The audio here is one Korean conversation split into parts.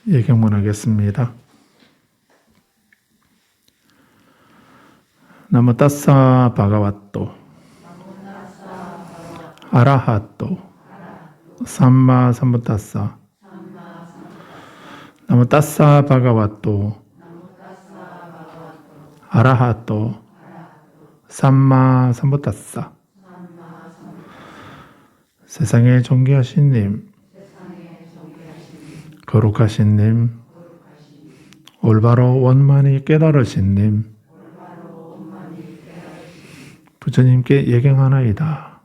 예경문하겠습니다. 나모 따사 바가와또 아라하또 삼마 삼부따사 나모 따사 바가와또 아라하또 삼마 삼부따사. 세상에 존귀하신 님, 거룩하신 님, 올바로 원만히 깨달으신 님, 부처님께 예경하나이다.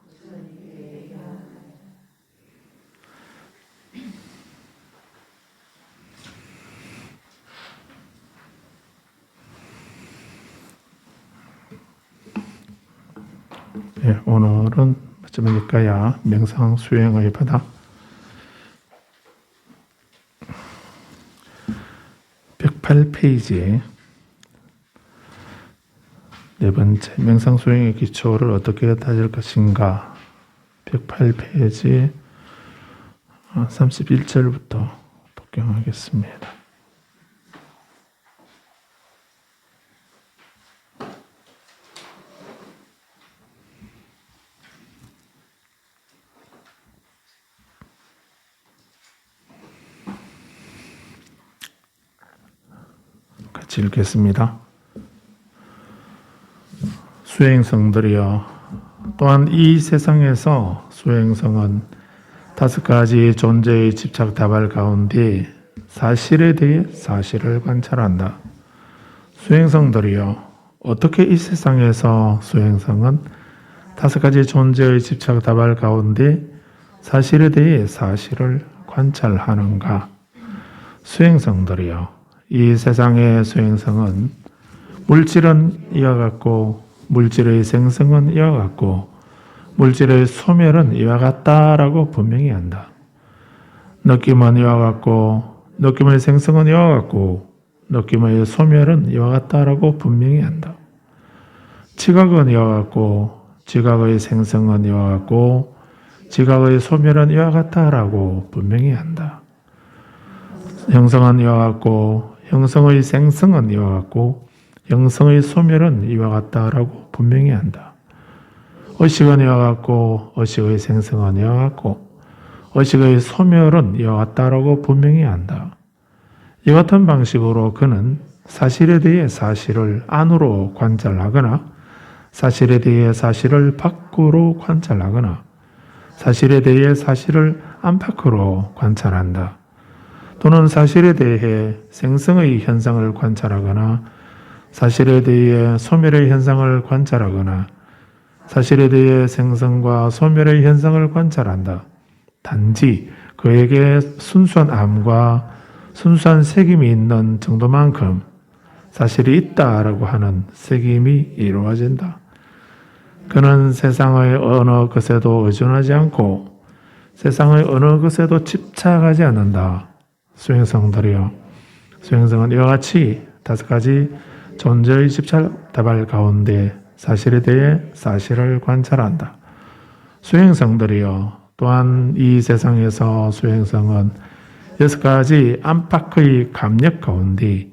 네, 오늘은 마지막일까야 명상 수행의 바다 108페이지에 네 번째 명상 수행의 기초를 어떻게 다질 것인가 108페이지 31절부터 독경하겠습니다. 같이 읽겠습니다. 수행성들이여, 또한 이 세상에서 수행성은 5가지 존재의 집착다발 가운데 사실에 대해 사실을 관찰한다. 수행성들이여, 어떻게 이 세상에서 수행성은 5가지 존재의 집착다발 가운데 사실에 대해 사실을 관찰하는가? 수행성들이여, 이 세상의 수행성은 물질은 이와 같고 물질의 생성은 이와 같고 물질의 소멸은 이와 같다라고 분명히 한다. 느낌은 이와 같고 느낌의 생성은 이와 같고 느낌의 소멸은 이와 같다라고 분명히 한다. 지각은 이와 같고 지각의 생성은 이와 같고 지각의 소멸은 이와 같다라고 분명히 한다. 형성은 이와 같고 형성의 생성은 이와 같고 형성의 소멸은 이와 같다라고 분명히 한다. 의식은 이와 같고 의식의 생성은 이와 같고 의식의 소멸은 이와 같다라고 분명히 한다. 이 같은 방식으로 그는 사실에 대해 사실을 안으로 관찰하거나 사실에 대해 사실을 밖으로 관찰하거나 사실에 대해 사실을 안팎으로 관찰한다. 또는 사실에 대해 생성의 현상을 관찰하거나 사실에 대해 소멸의 현상을 관찰하거나 사실에 대해 생성과 소멸의 현상을 관찰한다. 단지 그에게 순수한 암과 순수한 색임이 있는 정도만큼 사실이 있다라고 하는 색임이 이루어진다. 그는 세상의 어느 것에도 의존하지 않고 세상의 어느 것에도 집착하지 않는다. 수행성들이여, 수행성은 이와 같이 5가지 존재의 집착다발 가운데 사실에 대해 사실을 관찰한다. 수행성들이여, 또한 이 세상에서 수행성은 6가지 안팎의 감력 가운데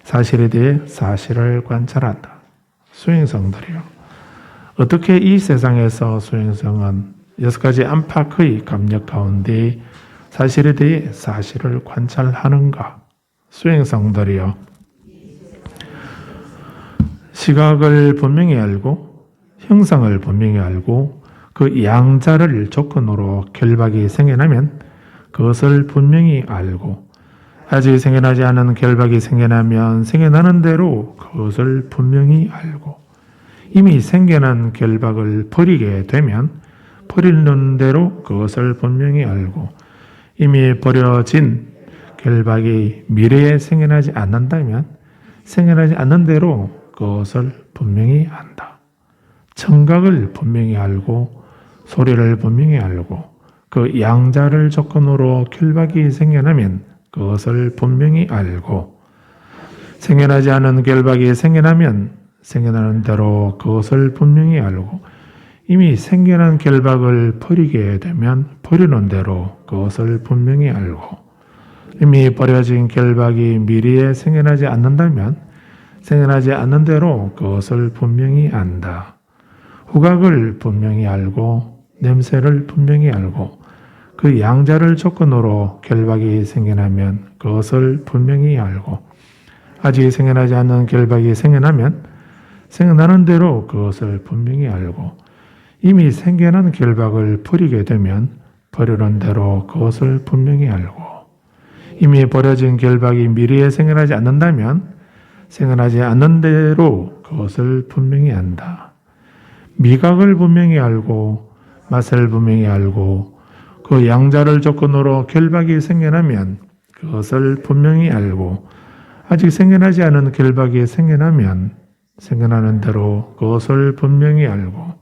사실에 대해 사실을 관찰한다. 수행성들이여, 어떻게 이 세상에서 수행성은 6가지 안팎의 감력 가운데 사실에 대해 사실을 관찰하는가? 수행성들이여, 시각을 분명히 알고 형상을 분명히 알고 그 양자를 조건으로 결박이 생겨나면 그것을 분명히 알고 아직 생겨나지 않은 결박이 생겨나면 생겨나는 대로 그것을 분명히 알고 이미 생겨난 결박을 버리게 되면 버리는 대로 그것을 분명히 알고 이미 버려진 결박이 미래에 생겨나지 않는다면 생겨나지 않는 대로 그것을 분명히 안다. 청각을 분명히 알고 소리를 분명히 알고 그 양자를 조건으로 결박이 생겨나면 그것을 분명히 알고 생겨나지 않은 결박이 생겨나면 생겨나는 대로 그것을 분명히 알고 이미 생겨난 결박을 버리게 되면 버리는 대로 그것을 분명히 알고 이미 버려진 결박이 미래에 생겨나지 않는다면 생겨나지 않는 대로 그것을 분명히 안다. 후각을 분명히 알고 냄새를 분명히 알고 그 양자를 조건으로 결박이 생겨나면 그것을 분명히 알고 아직 생겨나지 않는 결박이 생겨나면 생겨나는 대로 그것을 분명히 알고 이미 생겨난 결박을 버리게 되면 버리는 대로 그것을 분명히 알고 이미 버려진 결박이 미래에 생겨나지 않는다면 생겨나지 않는 대로 그것을 분명히 안다. 미각을 분명히 알고 맛을 분명히 알고 그 양자를 조건으로 결박이 생겨나면 그것을 분명히 알고 아직 생겨나지 않은 결박이 생겨나면 생겨나는 대로 그것을 분명히 알고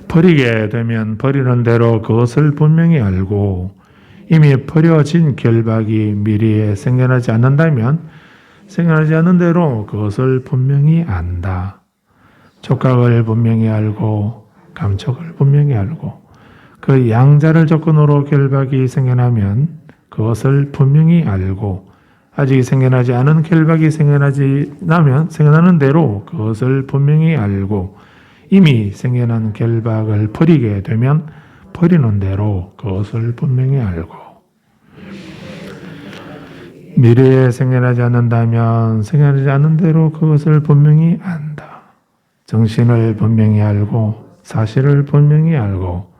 버리게 되면 버리는 대로 그것을 분명히 알고 이미 버려진 결박이 미래에 생겨나지 않는다면 생겨나지 않는 대로 그것을 분명히 안다. 촉각을 분명히 알고 감촉을 분명히 알고 그 양자를 조건으로 결박이 생겨나면 그것을 분명히 알고 아직 생겨나지 않은 결박이 생겨나는 대로 그것을 분명히 알고 이미 생겨난 결박을 버리게 되면 버리는 대로 그것을 분명히 알고 미래에 생겨나지 않는다면 생겨나지 않는 대로 그것을 분명히 안다. 정신을 분명히 알고 사실을 분명히 알고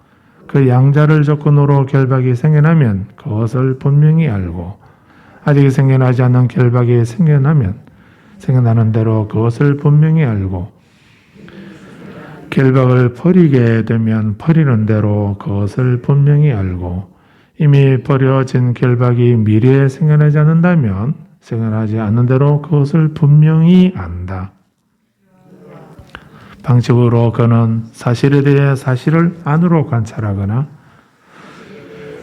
그 양자를 조건으로 결박이 생겨나면 그것을 분명히 알고 아직 생겨나지 않는 결박이 생겨나면 생겨나는 대로 그것을 분명히 알고 결박을 버리게 되면 버리는 대로 그것을 분명히 알고 이미 버려진 결박이 미래에 생겨나지 않는다면 생겨나지 않는 대로 그것을 분명히 안다. 방식으로 그는 사실에 대해 사실을 안으로 관찰하거나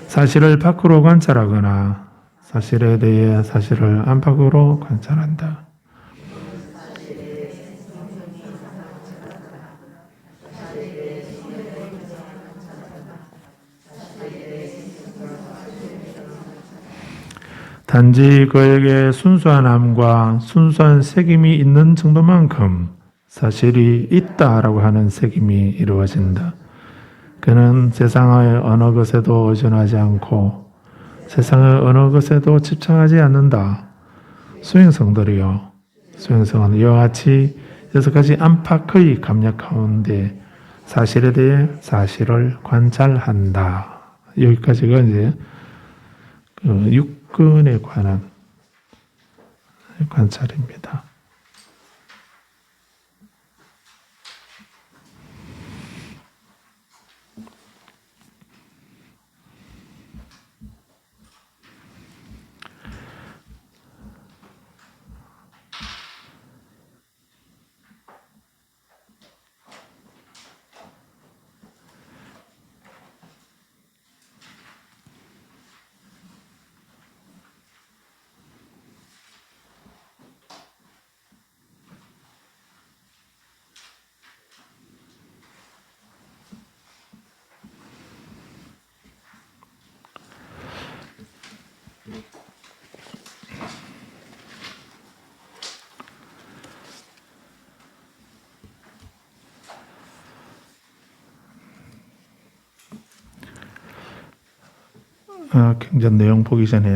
사실을 밖으로 관찰하거나 사실에 대해 사실을 안팎으로 관찰한다. 단지 그에게 순수한 암과 순수한 색임이 있는 정도만큼 사실이 있다라고 하는 색임이 이루어진다. 그는 세상의 어느 것에도 의존하지 않고 세상의 어느 것에도 집착하지 않는다. 수행성들이요. 수행성은 이와 같이 6가지 안팎의 감력 가운데 사실에 대해 사실을 관찰한다. 여기까지가 이제 육근에 관한 관찰입니다. 경전 내용 보기 전에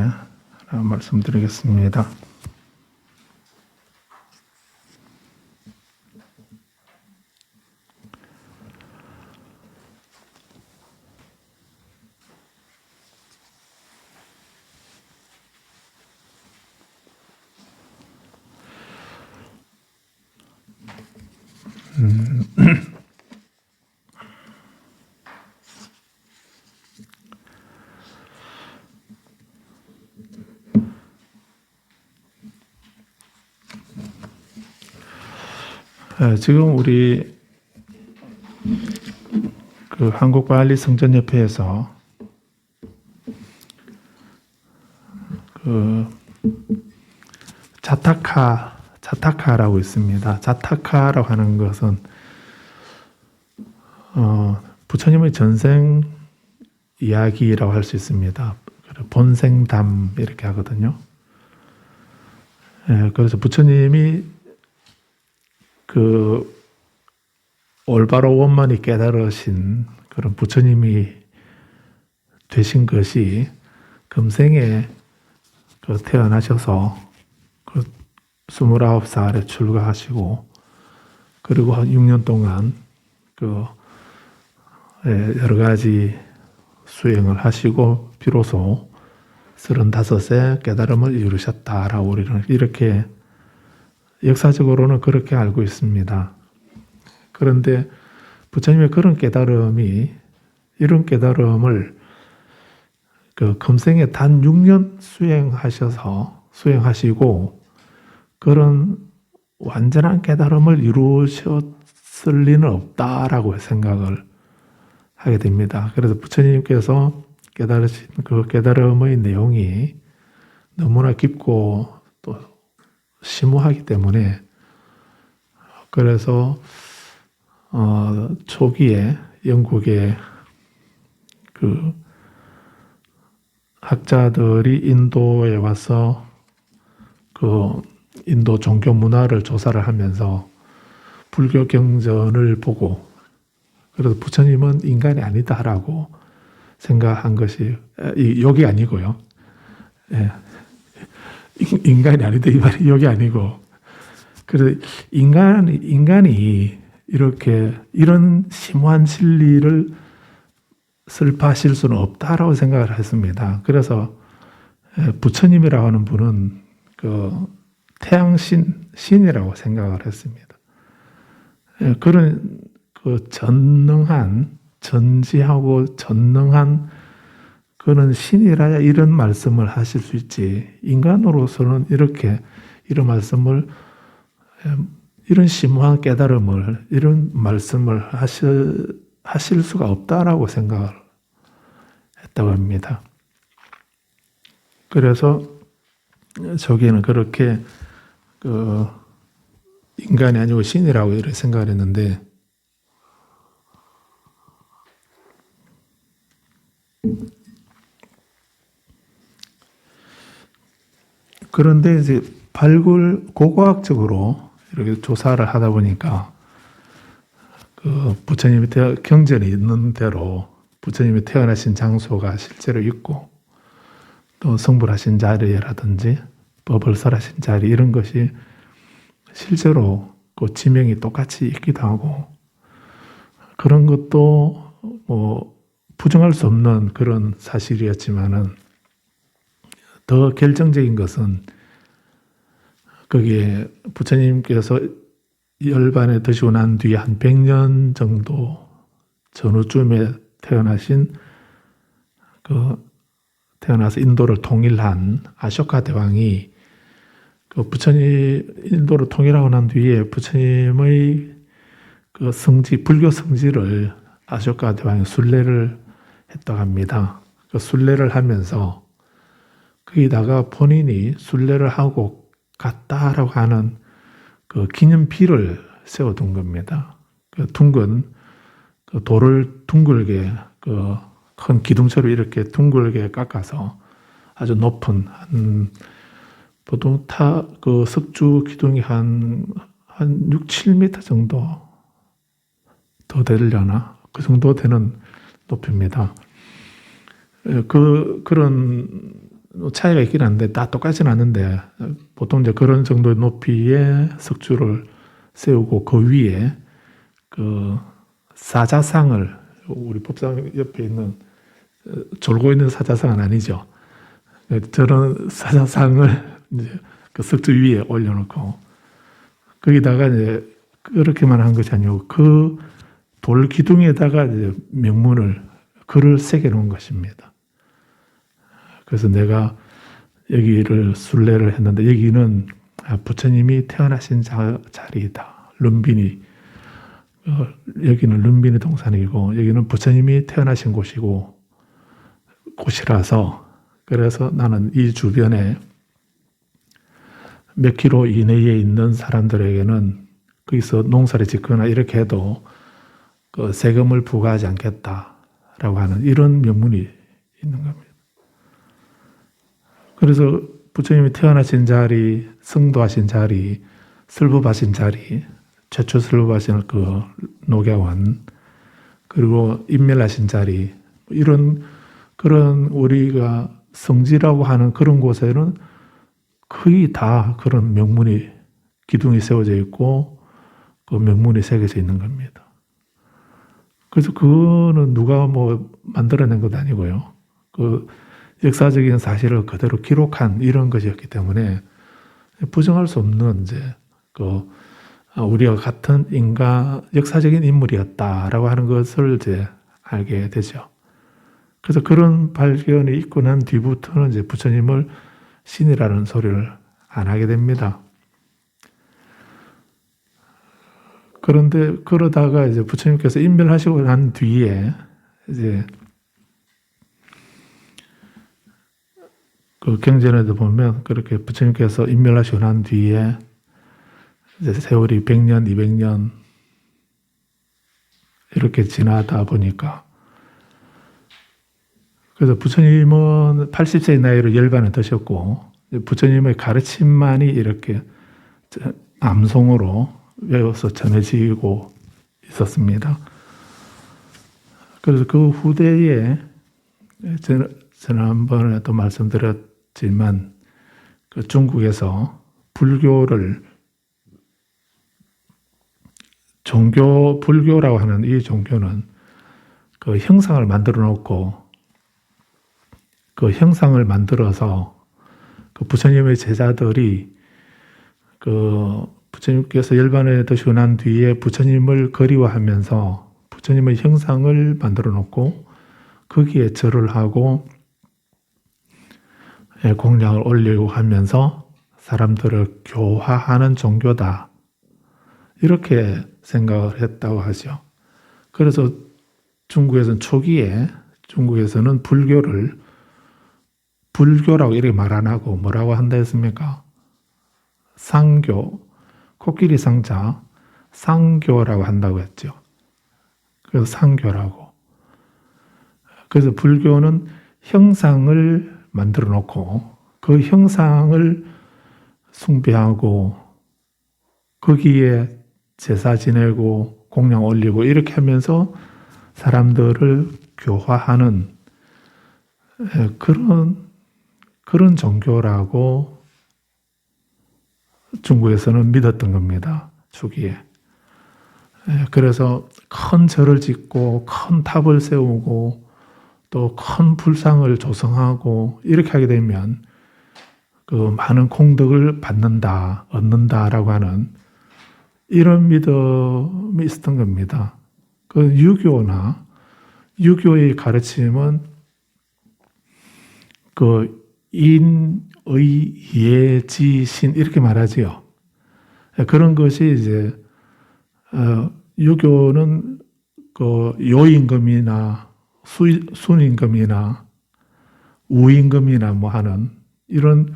하나 말씀드리겠습니다. 지금 우리 그 한국바알리성전협회에서 그 자타카라고 있습니다. 자타카라고 하는 것은 부처님의 전생 이야기라고 할 수 있습니다. 본생담 이렇게 하거든요. 그래서 부처님이 그 올바로 원만히 깨달으신 그런 부처님이 되신 것이 금생에 그 태어나셔서 그 29살에 출가하시고 그리고 한 6년 동안 그 여러 가지 수행을 하시고 비로소 35세 깨달음을 이루셨다라고 우리는 이렇게 역사적으로는 그렇게 알고 있습니다. 그런데 부처님의 그런 깨달음이 이런 깨달음을 그 금생에 단 6년 수행하시고 그런 완전한 깨달음을 이루셨을 리는 없다라고 생각을 하게 됩니다. 그래서 부처님께서 깨달으신 그 깨달음의 내용이 너무나 깊고 또 심오하기 때문에 그래서 초기에 영국의 그 학자들이 인도에 와서 그 인도 종교 문화를 조사를 하면서 불교 경전을 보고 그래서 부처님은 인간이 아니다라고 생각한 것이 욕이 아니고요. 예. 인간이 아니다 이 말이 욕이 아니고 그래서 인간이 이렇게 이런 심오한 진리를 설파하실 수는 없다라고 생각을 했습니다. 그래서 부처님이라고 하는 분은 그 태양신이라고 생각을 했습니다. 그런 그 전지하고 전능한 그런 신이라야 이런 말씀을 하실 수 있지. 인간으로서는 이런 말씀을 이런 심오한 깨달음을 이런 말씀을 하실 수가 없다라고 생각을 했다고 합니다. 그래서 저기는 그렇게 그 인간이 아니고 신이라고 이렇게 생각을 했는데 그런데 이제 고고학적으로 이렇게 조사를 하다 보니까 그 부처님이 경전이 있는 대로 부처님이 태어나신 장소가 실제로 있고 또 성불하신 자리라든지 법을 설하신 자리 이런 것이 실제로 그 지명이 똑같이 있기도 하고 그런 것도 뭐 부정할 수 없는 그런 사실이었지만은 더 결정적인 것은 거기에 부처님께서 열반에 드시고 난 뒤에 한 100년 정도 전후쯤에 태어나서 인도를 통일한 아쇼카 대왕이 그 부처님 인도를 통일하고 난 뒤에 부처님의 그 불교 성지를 아쇼카 대왕이 순례를 했다고 합니다. 그 순례를 하면서 거기다가 본인이 순례를 하고 갔다라고 하는 그 기념비를 세워둔 겁니다. 그 둥근 그 돌을 둥글게 그 큰 기둥처럼 이렇게 둥글게 깎아서 아주 높은 보통 그 석주 기둥이 한 6, 7m 정도 더 되려나? 그 정도 되는 높이입니다. 그런 차이가 있긴 한데 다 똑같지는 않은데 보통 이제 그런 정도의 높이의 석주를 세우고 그 위에 그 사자상을 우리 법상 옆에 있는 졸고 있는 사자상은 아니죠. 저런 사자상을 이제 그 석주 위에 올려놓고 거기다가 이제 그렇게만 한 것이 아니고 그 돌 기둥에다가 이제 글을 새겨 놓은 것입니다. 그래서 내가 여기를 순례를 했는데 여기는 부처님이 태어나신 자리이다. 룸비니 여기는 룸비니 동산이고 여기는 부처님이 태어나신 곳이라서 그래서 나는 이 주변에 몇 킬로 이내에 있는 사람들에게는 거기서 농사를 짓거나 이렇게 해도 그 세금을 부과하지 않겠다라고 하는 이런 명문이 있는 겁니다. 그래서 부처님이 태어나신 자리, 성도하신 자리, 설법하신 자리, 최초 설법하신 그 녹야원, 그리고 인멸하신 자리, 이런 그런 우리가 성지라고 하는 그런 곳에는 거의 다 그런 명문이 기둥이 세워져 있고 그 명문이 새겨져 있는 겁니다. 그래서 그거는 누가 뭐 만들어낸 것도 아니고요. 그 역사적인 사실을 그대로 기록한 이런 것이었기 때문에 부정할 수 없는 이제 그 우리와 같은 역사적인 인물이었다라고 하는 것을 이제 알게 되죠. 그래서 그런 발견이 있고 난 뒤부터는 이제 부처님을 신이라는 소리를 안 하게 됩니다. 그런데 그러다가 이제 부처님께서 인멸하시고 난 뒤에 이제 그 경전에도 보면 그렇게 부처님께서 인멸하시고 난 뒤에 이제 세월이 100년, 200년 이렇게 지나다 보니까 그래서 부처님은 80세의 나이로 열반을 드셨고 부처님의 가르침만이 이렇게 암송으로 외워서 전해지고 있었습니다. 그래서 그 후대에 지난번에 또 말씀드렸지만 그 중국에서 불교를 불교라고 하는 이 종교는 그 형상을 만들어 놓고 그 형상을 만들어서 그 부처님의 제자들이 그 부처님께서 열반에 드시고 난 뒤에 부처님을 그리워하면서 부처님의 형상을 만들어 놓고 거기에 절을 하고 공양을 올리고 하면서 사람들을 교화하는 종교다. 이렇게 생각을 했다고 하죠. 그래서 중국에서는 불교라고 이렇게 말 안 하고 뭐라고 한다 했습니까? 상교, 코끼리 상자, 상교라고 한다고 했죠. 그래서 상교라고. 그래서 불교는 형상을 만들어 놓고 그 형상을 숭배하고 거기에 제사 지내고 공양 올리고 이렇게 하면서 사람들을 교화하는 그런 종교라고 중국에서는 믿었던 겁니다. 초기에. 그래서 큰 절을 짓고 큰 탑을 세우고 또 큰 불상을 조성하고 이렇게 하게 되면 그 많은 공덕을 얻는다라고 하는 이런 믿음이 있었던 겁니다. 그 유교의 가르침은 그 인, 의, 예, 지, 신 이렇게 말하지요. 그런 것이 이제 유교는 그 요임금이나 순임금이나 우임금이나 뭐 하는 이런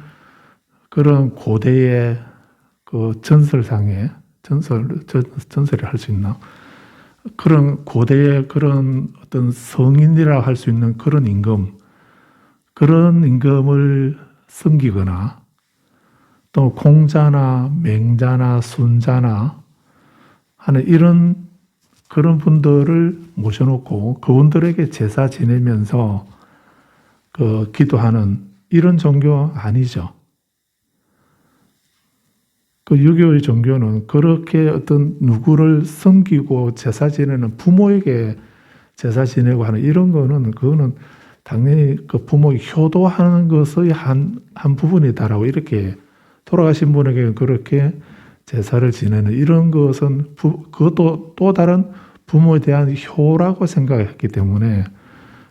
그런 고대의 그 전설을 할 수 있나? 그런 고대의 그런 어떤 성인이라고 할 수 있는 그런 임금을 섬기거나 또 공자나 맹자나 순자나 하는 이런 그런 분들을 모셔놓고 그분들에게 제사 지내면서 그 기도하는 이런 종교 아니죠. 그 유교의 종교는 그렇게 어떤 누구를 섬기고 제사 지내는 부모에게 제사 지내고 하는 이런 거는 그거는 당연히 그 부모에게 효도하는 것의 한 부분이다라고 이렇게 돌아가신 분에게 그렇게 제사를 지내는 이런 것은 그것도 또 다른 부모에 대한 효라고 생각했기 때문에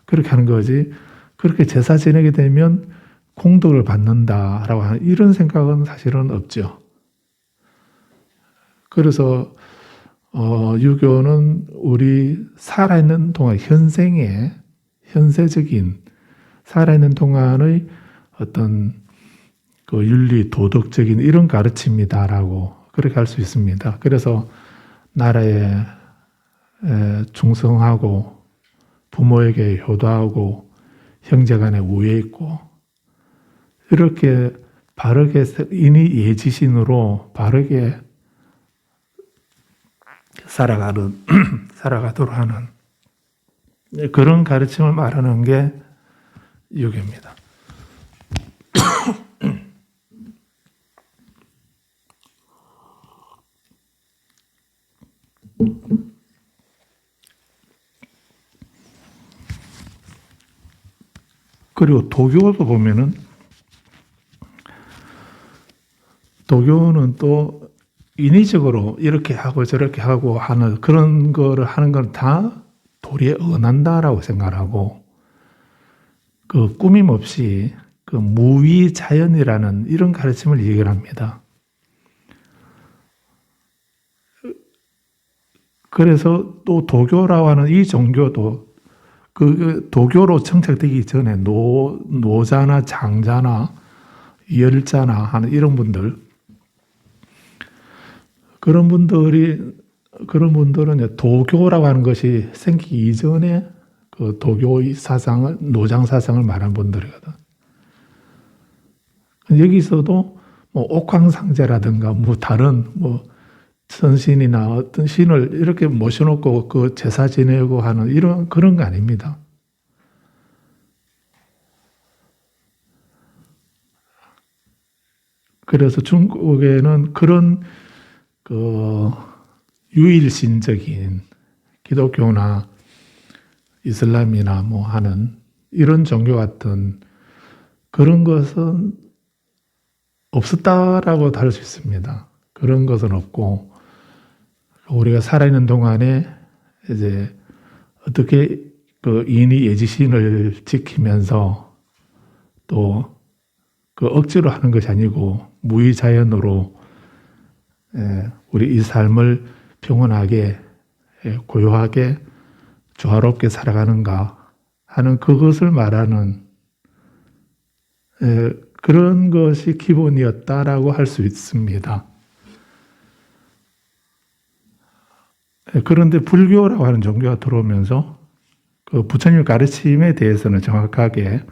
그렇게 하는 거지 그렇게 제사 지내게 되면 공덕을 받는다라고 하는 이런 생각은 사실은 없죠. 그래서 유교는 우리 살아있는 동안 현세적인 살아있는 동안의 어떤 그 윤리 도덕적인 이런 가르침이다라고 그렇게 할 수 있습니다. 그래서 나라에 충성하고 부모에게 효도하고 형제간에 우애 있고 이렇게 바르게 인이 예지신으로 바르게 살아가도록 하는 그런 가르침을 말하는 게 유교입니다. 그리고 도교도 보면은 도교는 또 인위적으로 이렇게 하고 저렇게 하고 하는 그런 거를 하는 건 다 도리에 언한다라고 생각하고 그 꾸밈 없이 그 무위자연이라는 이런 가르침을 얘기를 합니다. 그래서 또 도교라고 하는 이 종교도 그 도교로 정착되기 전에 노자나 장자나 열자나 하는 이런 분들 그런 분들은 도교라고 하는 것이 생기기 이전에 그 도교의 사상을 노장 사상을 말한 분들이거든. 여기서도 뭐 옥황상제라든가 뭐 다른 뭐 선신이나 어떤 신을 이렇게 모셔놓고 그 제사 지내고 하는 이런 그런 거 아닙니다. 그래서 중국에는 그런 그 유일신적인 기독교나 이슬람이나 뭐 하는 이런 종교 같은 그런 것은 없었다라고 할 수 있습니다. 그런 것은 없고 우리가 살아있는 동안에 이제 어떻게 그 인이 예지신을 지키면서 또 그 억지로 하는 것이 아니고 무의자연으로 우리 이 삶을 평온하게 고요하게 조화롭게 살아가는가 하는 그것을 말하는 그런 것이 기본이었다라고 할 수 있습니다. 그런데 불교라고 하는 종교가 들어오면서 그 부처님 가르침에 대해서는 정확하게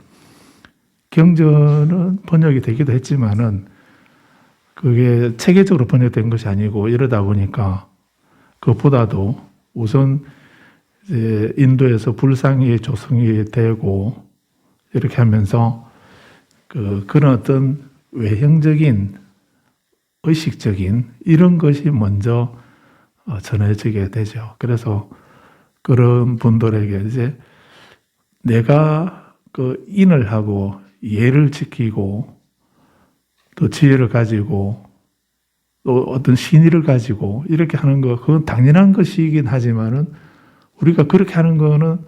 경전은 번역이 되기도 했지만은 그게 체계적으로 번역된 것이 아니고 이러다 보니까 그것보다도 우선 이제 인도에서 불상이 조성이 되고 이렇게 하면서 그런 어떤 외형적인 의식적인 이런 것이 먼저 전해지게 되죠. 그래서 그런 분들에게 이제 내가 그 인을 하고 예를 지키고 또 지혜를 가지고 또 어떤 신의를 가지고 이렇게 하는 거 그건 당연한 것이긴 하지만은 우리가 그렇게 하는 거는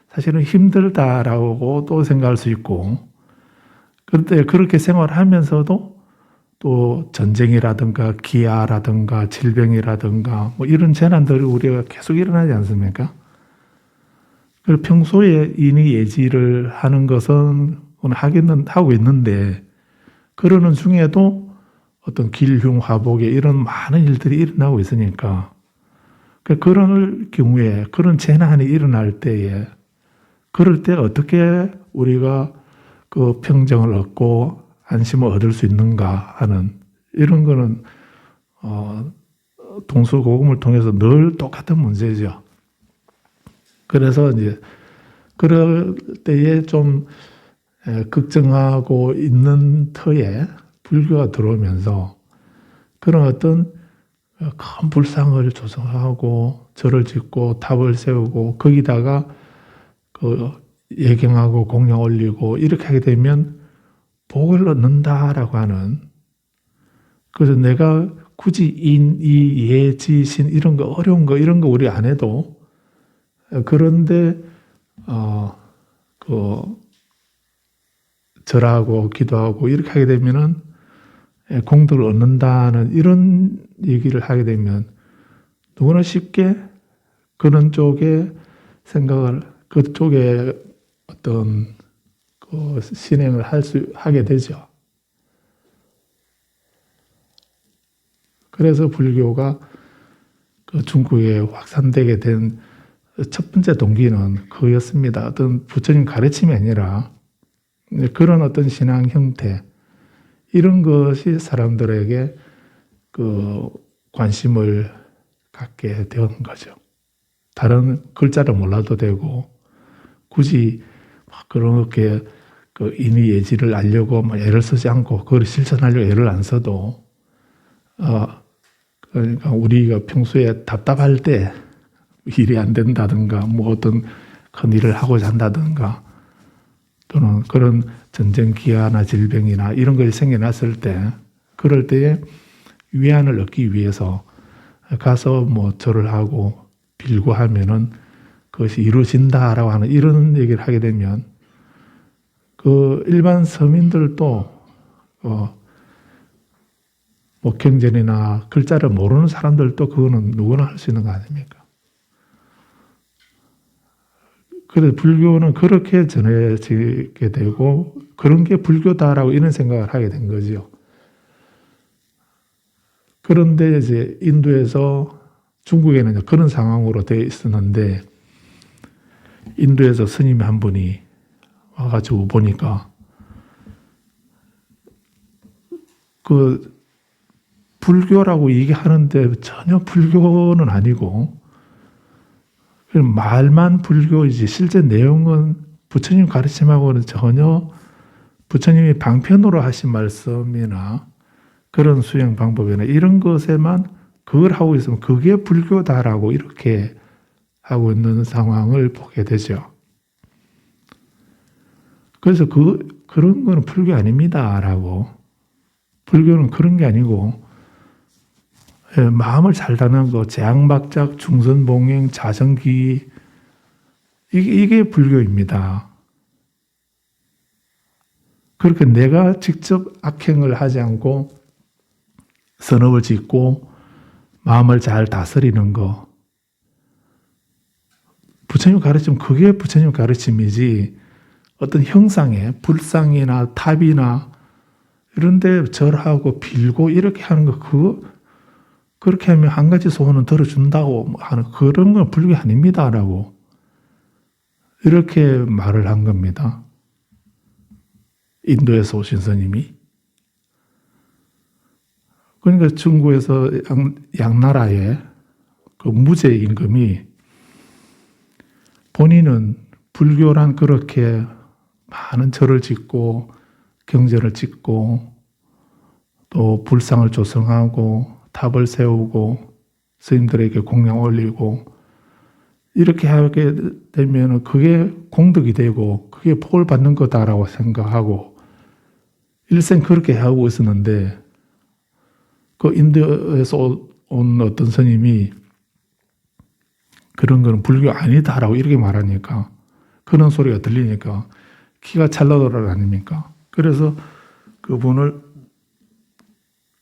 사실은 힘들다라고 또 생각할 수 있고 그런데 그렇게 생활하면서도 또 전쟁이라든가 기아라든가 질병이라든가 뭐 이런 재난들이 우리가 계속 일어나지 않습니까? 그리고 평소에 인의 예지를 하는 것은 하기는 하고 있는데 그러는 중에도 어떤 길흉화복에 이런 많은 일들이 일어나고 있으니까 그런 경우에 그런 재난이 일어날 때에 그럴 때 어떻게 우리가 그 평정을 얻고 안심을 얻을 수 있는가 하는 이런 거는 동서고금을 통해서 늘 똑같은 문제죠. 그래서 이제 그럴 때에 좀 걱정하고 있는 터에 불교가 들어오면서 그런 어떤 큰 불상을 조성하고 절을 짓고 탑을 세우고 거기다가 그 예경하고 공양 올리고 이렇게 하게 되면 복을 얻는다라고 하는 그래서 내가 굳이 인, 이, 예, 지, 신 이런 거 어려운 거 이런 거 우리 안 해도 그런데 그 절하고 기도하고 이렇게 하게 되면은 공덕을 얻는다는 이런 얘기를 하게 되면 누구나 쉽게 그런 쪽에 생각을 그쪽에 어떤 그 실행을 하게 되죠. 그래서 불교가 그 중국에 확산되게 된 첫 번째 동기는 그였습니다. 어떤 부처님 가르침이 아니라 그런 어떤 신앙 형태, 이런 것이 사람들에게 그 관심을 갖게 된 거죠. 다른 글자를 몰라도 되고 굳이 막 그렇게 그 인의 예지를 알려고 막 애를 쓰지 않고 그걸 실천하려고 애를 안 써도 그러니까 우리가 평소에 답답할 때 일이 안 된다든가 뭐 어떤 큰 일을 하고자 한다든가 또는 그런 전쟁 기아나 질병이나 이런 것이 생겨났을 때 그럴 때에 위안을 얻기 위해서 가서 뭐 절을 하고 빌고 하면은 그것이 이루어진다라고 하는 이런 얘기를 하게 되면 그 일반 서민들도 뭐 경전이나 글자를 모르는 사람들도 그거는 누구나 할 수 있는 거 아닙니까? 그래서 불교는 그렇게 전해지게 되고 그런 게 불교다라고 이런 생각을 하게 된 거죠. 그런데 이제 인도에서 중국에는 그런 상황으로 되어 있었는데 인도에서 스님 한 분이 와가지고 보니까 그 불교라고 얘기하는데 전혀 불교는 아니고 말만 불교이지 실제 내용은 부처님 가르침하고는 전혀 부처님이 방편으로 하신 말씀이나 그런 수행 방법이나 이런 것에만 그걸 하고 있으면 그게 불교다라고 이렇게 하고 있는 상황을 보게 되죠. 그래서 그런 거는 불교 아닙니다라고. 불교는 그런 게 아니고 마음을 잘 다는 거, 재앙박작, 중선봉행, 자성기 이게 불교입니다. 그렇게 내가 직접 악행을 하지 않고 선업을 짓고 마음을 잘 다스리는 거 부처님 가르침 그게 부처님 가르침이지 어떤 형상에 불상이나 탑이나 이런 데 절하고 빌고 이렇게 하는 거 그거 그렇게 하면 한 가지 소원은 들어준다고 하는 그런 건 불교 아닙니다라고 이렇게 말을 한 겁니다. 인도에서 오신 스님이. 그러니까 중국에서 양나라의 그 무제 임금이 본인은 불교란 그렇게 많은 절을 짓고 경전을 짓고 또 불상을 조성하고 탑을 세우고 스님들에게 공양 올리고 이렇게 하게 되면 그게 공덕이 되고 그게 복을 받는 거다라고 생각하고 일생 그렇게 하고 있었는데 그 인도에서 온 어떤 스님이 그런 거는 불교 아니다라고 이렇게 말하니까 그런 소리가 들리니까 기가 찰나더라 아닙니까? 그래서 그분을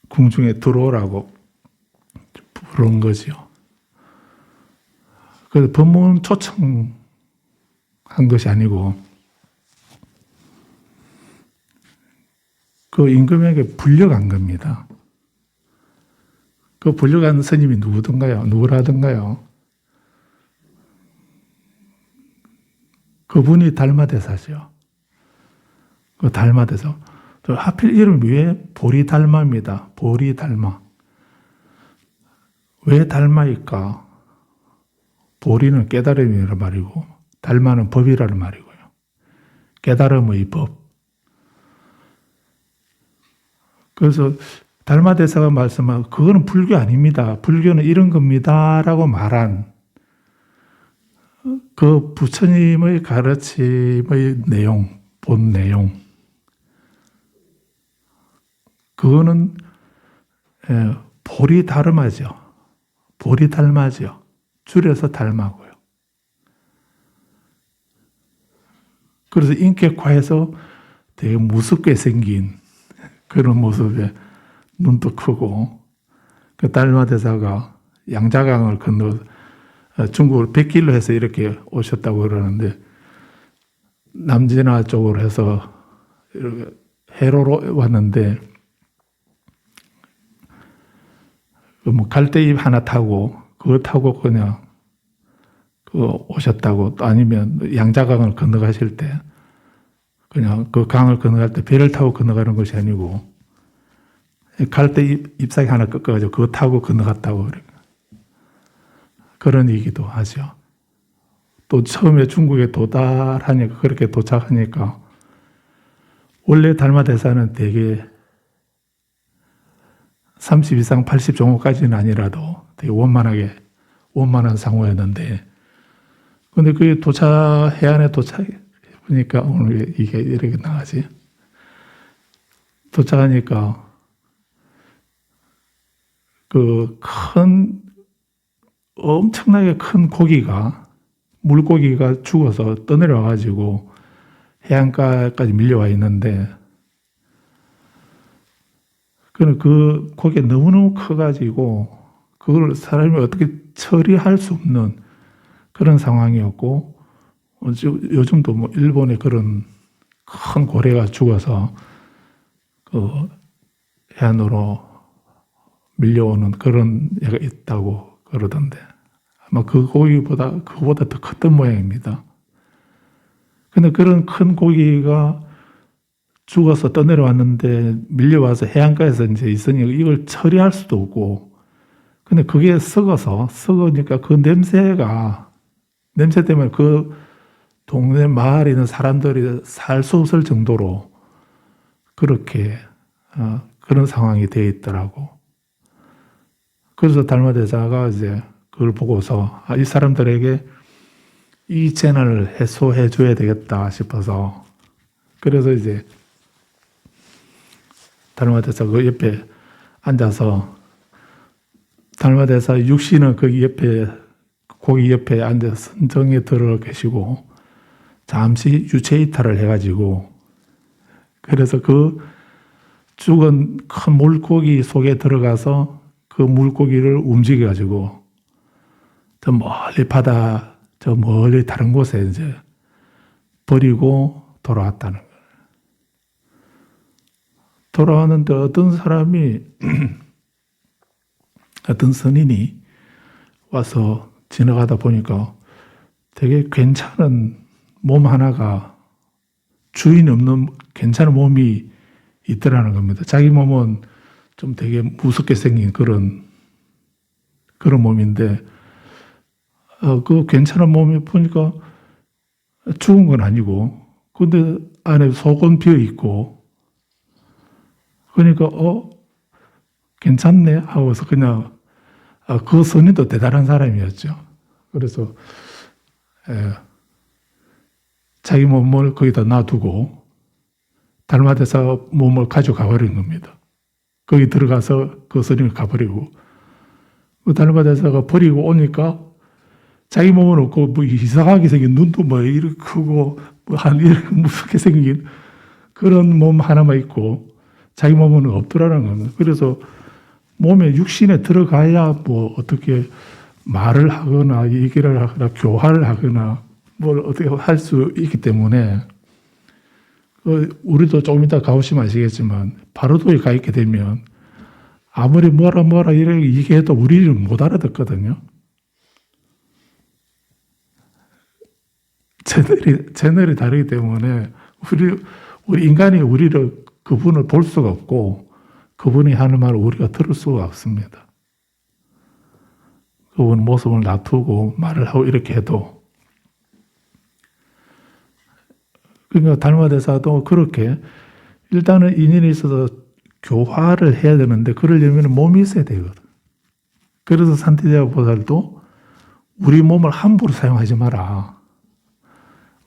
궁중에 들어오라고 부른 거죠. 그래서 법문 초청한 것이 아니고 그 임금에게 불려간 겁니다. 그 불려간 스님이 누구라던가요? 그분이 달마대사죠. 그 달마대사. 하필 이름이 왜 보리달마입니다. 보리달마. 왜 달마일까? 보리는 깨달음이라는 말이고 달마는 법이라는 말이고요. 깨달음의 법. 그래서 달마대사가 말씀하고 그거는 불교 아닙니다. 불교는 이런 겁니다. 라고 말한 그 부처님의 가르침의 내용, 본 내용. 그거는 보리다르마죠. 보리달마죠. 줄여서 달마고요. 그래서 인격화해서 되게 무섭게 생긴 그런 모습에 눈도 크고 그 달마대사가 양자강을 건너 중국을 100길로 해서 이렇게 오셨다고 그러는데 남진아 쪽으로 해서 이렇게 해로로 왔는데 뭐 갈대잎 하나 타고 그거 타고 그냥 오셨다고 또 아니면 양자강을 건너가실 때 그냥 그 강을 건너갈 때 배를 타고 건너가는 것이 아니고 갈 때 잎사귀 하나 꺾어가지고 그거 타고 건너갔다고 그런 얘기도 하죠. 또 처음에 중국에 도달하니까 그렇게 도착하니까 원래 달마대사는 대개 30 이상 80 종호까지는 아니라도 되게 원만한 상호였는데 근데 그게 해안에 도착해 보니까 오늘 이게 이렇게 나가지. 도착하니까 엄청나게 큰 물고기가 죽어서 떠내려와가지고 해안가까지 밀려와 있는데, 그 고기가 너무너무 커가지고, 그걸 사람이 어떻게 처리할 수 없는 그런 상황이었고, 요즘도 뭐 일본에 그런 큰 고래가 죽어서 해안으로 밀려오는 그런 애가 있다고 그러던데 아마 그거보다 더 컸던 모양입니다. 근데 그런 큰 고기가 죽어서 떠내려왔는데 밀려와서 해안가에서 이제 있으니 이걸 처리할 수도 없고, 근데 그게 썩으니까 그 냄새 때문에 그 동네 마을에 있는 사람들이 살 수 없을 정도로 그렇게 그런 상황이 되어 있더라고. 그래서 달마대사가 이제 그걸 보고서 이 사람들에게 이 재난을 해소해 줘야 되겠다 싶어서, 그래서 이제 달마대사 그 옆에 앉아서 달마대사 육신은 그 옆에 고기 옆에 앉아서 선정에 들어 계시고 잠시 유체 이탈을 해가지고, 그래서 그 죽은 큰 물고기 속에 들어가서 그 물고기를 움직여가지고 저 멀리 다른 곳에 이제 버리고 돌아왔다는 거예요. 돌아왔는데 어떤 선인이 와서 지나가다 보니까 되게 괜찮은 몸 하나가, 주인 없는 괜찮은 몸이 있더라는 겁니다. 자기 몸은 좀 되게 무섭게 생긴 그런 몸인데, 그 괜찮은 몸이 보니까 죽은 건 아니고, 근데 안에 속은 비어 있고, 그러니까, 괜찮네 하고서 그냥, 그 선인도 대단한 사람이었죠. 그래서, 자기 몸을 거기다 놔두고, 달마대사 몸을 가져가 버린 겁니다. 거기 들어가서 그 선인을 가버리고, 그 달마대사가 버리고 오니까 자기 몸은 없고, 뭐 이상하게 생긴 눈도 뭐 이렇게 크고, 이렇게 무섭게 생긴 그런 몸 하나만 있고, 자기 몸은 없더라는 겁니다. 그래서 몸에 육신에 들어가야 뭐 어떻게 말을 하거나 얘기를 하거나 교화를 하거나 뭘 어떻게 할 수 있기 때문에, 우리도 조금 이따 가보시면 아시겠지만 바로도에 가 있게 되면 아무리 뭐라 이렇게 얘기해도 우리를 못 알아듣거든요. 채널이 다르기 때문에 우리 인간이 그분을 볼 수가 없고, 그분이 하는 말을 우리가 들을 수가 없습니다. 그분 모습을 놔두고 말을 하고 이렇게 해도. 그러니까 달마대사도 그렇게 일단은 인연이 있어서 교화를 해야 되는데, 그러려면 몸이 있어야 되거든. 그래서 산티데아 보살도 우리 몸을 함부로 사용하지 마라.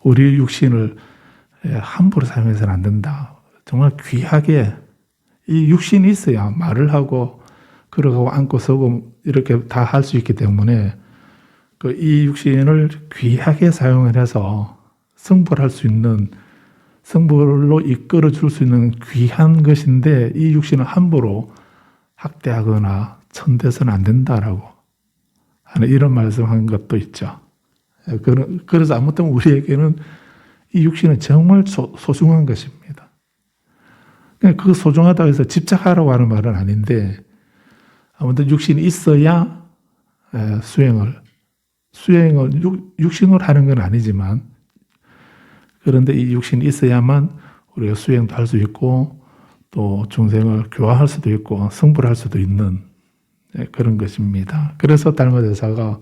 우리 육신을 함부로 사용해서는 안 된다. 정말 귀하게 이 육신이 있어야 말을 하고 걸어가고 앉고 서고 이렇게 다 할 수 있기 때문에, 이 육신을 귀하게 사용을 해서 성불할 수 있는, 성불로 이끌어 줄 수 있는 귀한 것인데, 이 육신을 함부로 학대하거나 천대서는 안 된다라고 하는 이런 말씀한 것도 있죠. 그래서 아무튼 우리에게는 이 육신은 정말 소중한 것입니다. 그 소중하다고 해서 집착하라고 하는 말은 아닌데, 아무튼 육신이 있어야 수행을 육신으로 하는 건 아니지만, 그런데 이 육신이 있어야만 우리가 수행도 할 수 있고 또 중생을 교화할 수도 있고 성불할 를 수도 있는 그런 것입니다. 그래서 달마대사가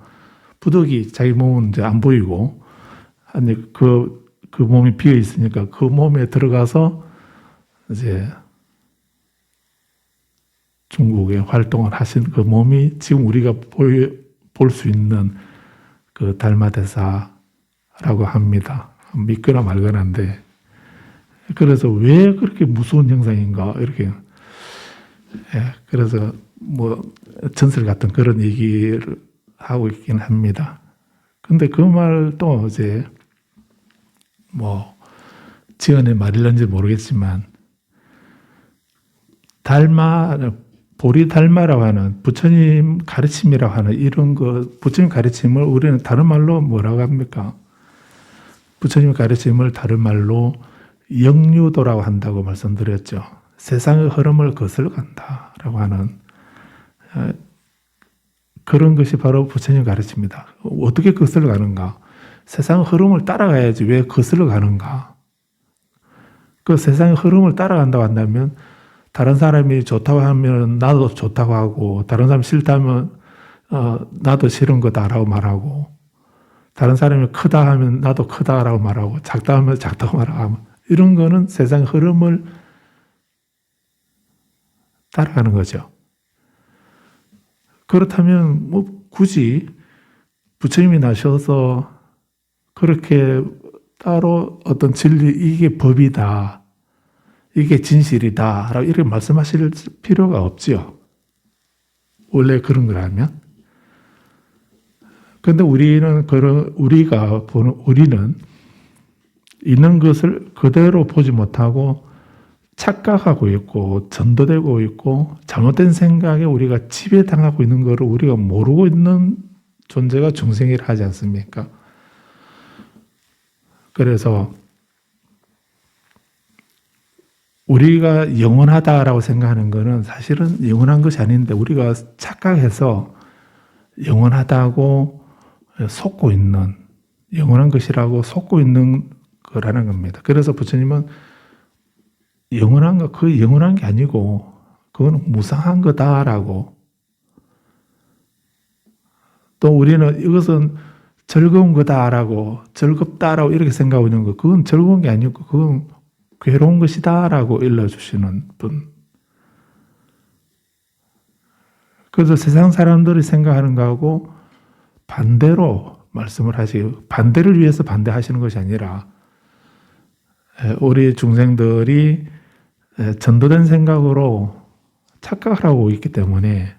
부득이 자기 몸은 이제 안 보이고 아니 그 몸이 비어 있으니까 그 몸에 들어가서 이제 중국에 활동을 하신 그 몸이 지금 우리가 볼 수 있는 그 달마대사라고 합니다. 믿거나 말거나인데 그래서 왜 그렇게 무서운 형상인가 이렇게 그래서 뭐 전설 같은 그런 얘기를 하고 있긴 합니다. 근데 그 말도 이제 뭐 지연의 말일런지 모르겠지만 보리달마라고 하는 부처님 가르침이라고 하는 이런 거 부처님 가르침을 우리는 다른 말로 뭐라고 합니까? 부처님 가르침을 다른 말로 영유도라고 한다고 말씀드렸죠. 세상의 흐름을 거슬러간다라고 하는 그런 것이 바로 부처님 가르침입니다. 어떻게 거슬러가는가? 세상의 흐름을 따라가야지 왜 거슬러가는가? 그 세상의 흐름을 따라간다고 한다면 다른 사람이 좋다고 하면 나도 좋다고 하고 다른 사람이 싫다면 나도 싫은 거다라고 말하고 다른 사람이 크다 하면 나도 크다라고 말하고 작다 하면 작다고 말하고 이런 거는 세상의 흐름을 따라가는 거죠. 그렇다면 뭐 굳이 부처님이 나셔서 그렇게 따로 어떤 진리 이게 법이다. 이게 진실이다. 라고 이렇게 말씀하실 필요가 없지요. 원래 그런 거라면. 그런데 우리는 있는 것을 그대로 보지 못하고 착각하고 있고 전도되고 있고 잘못된 생각에 우리가 지배당하고 있는 것을 우리가 모르고 있는 존재가 중생이라 하지 않습니까? 그래서 우리가 영원하다라고 생각하는 것은 사실은 영원한 것이 아닌데 우리가 착각해서 영원하다고 속고 있는 영원한 것이라고 속고 있는 거라는 겁니다. 그래서 부처님은 영원한 거, 그 영원한 게 아니고 그건 무상한 거다라고 또 우리는 이것은 즐거운 거다라고 즐겁다라고 이렇게 생각하고 있는 거 그건 즐거운 게 아니고 그건 괴로운 것이다라고 일러주시는 분. 그래서 세상 사람들이 생각하는 거하고 반대로 말씀을 하시고 반대를 위해서 반대하시는 것이 아니라 우리 중생들이 전도된 생각으로 착각을 하고 있기 때문에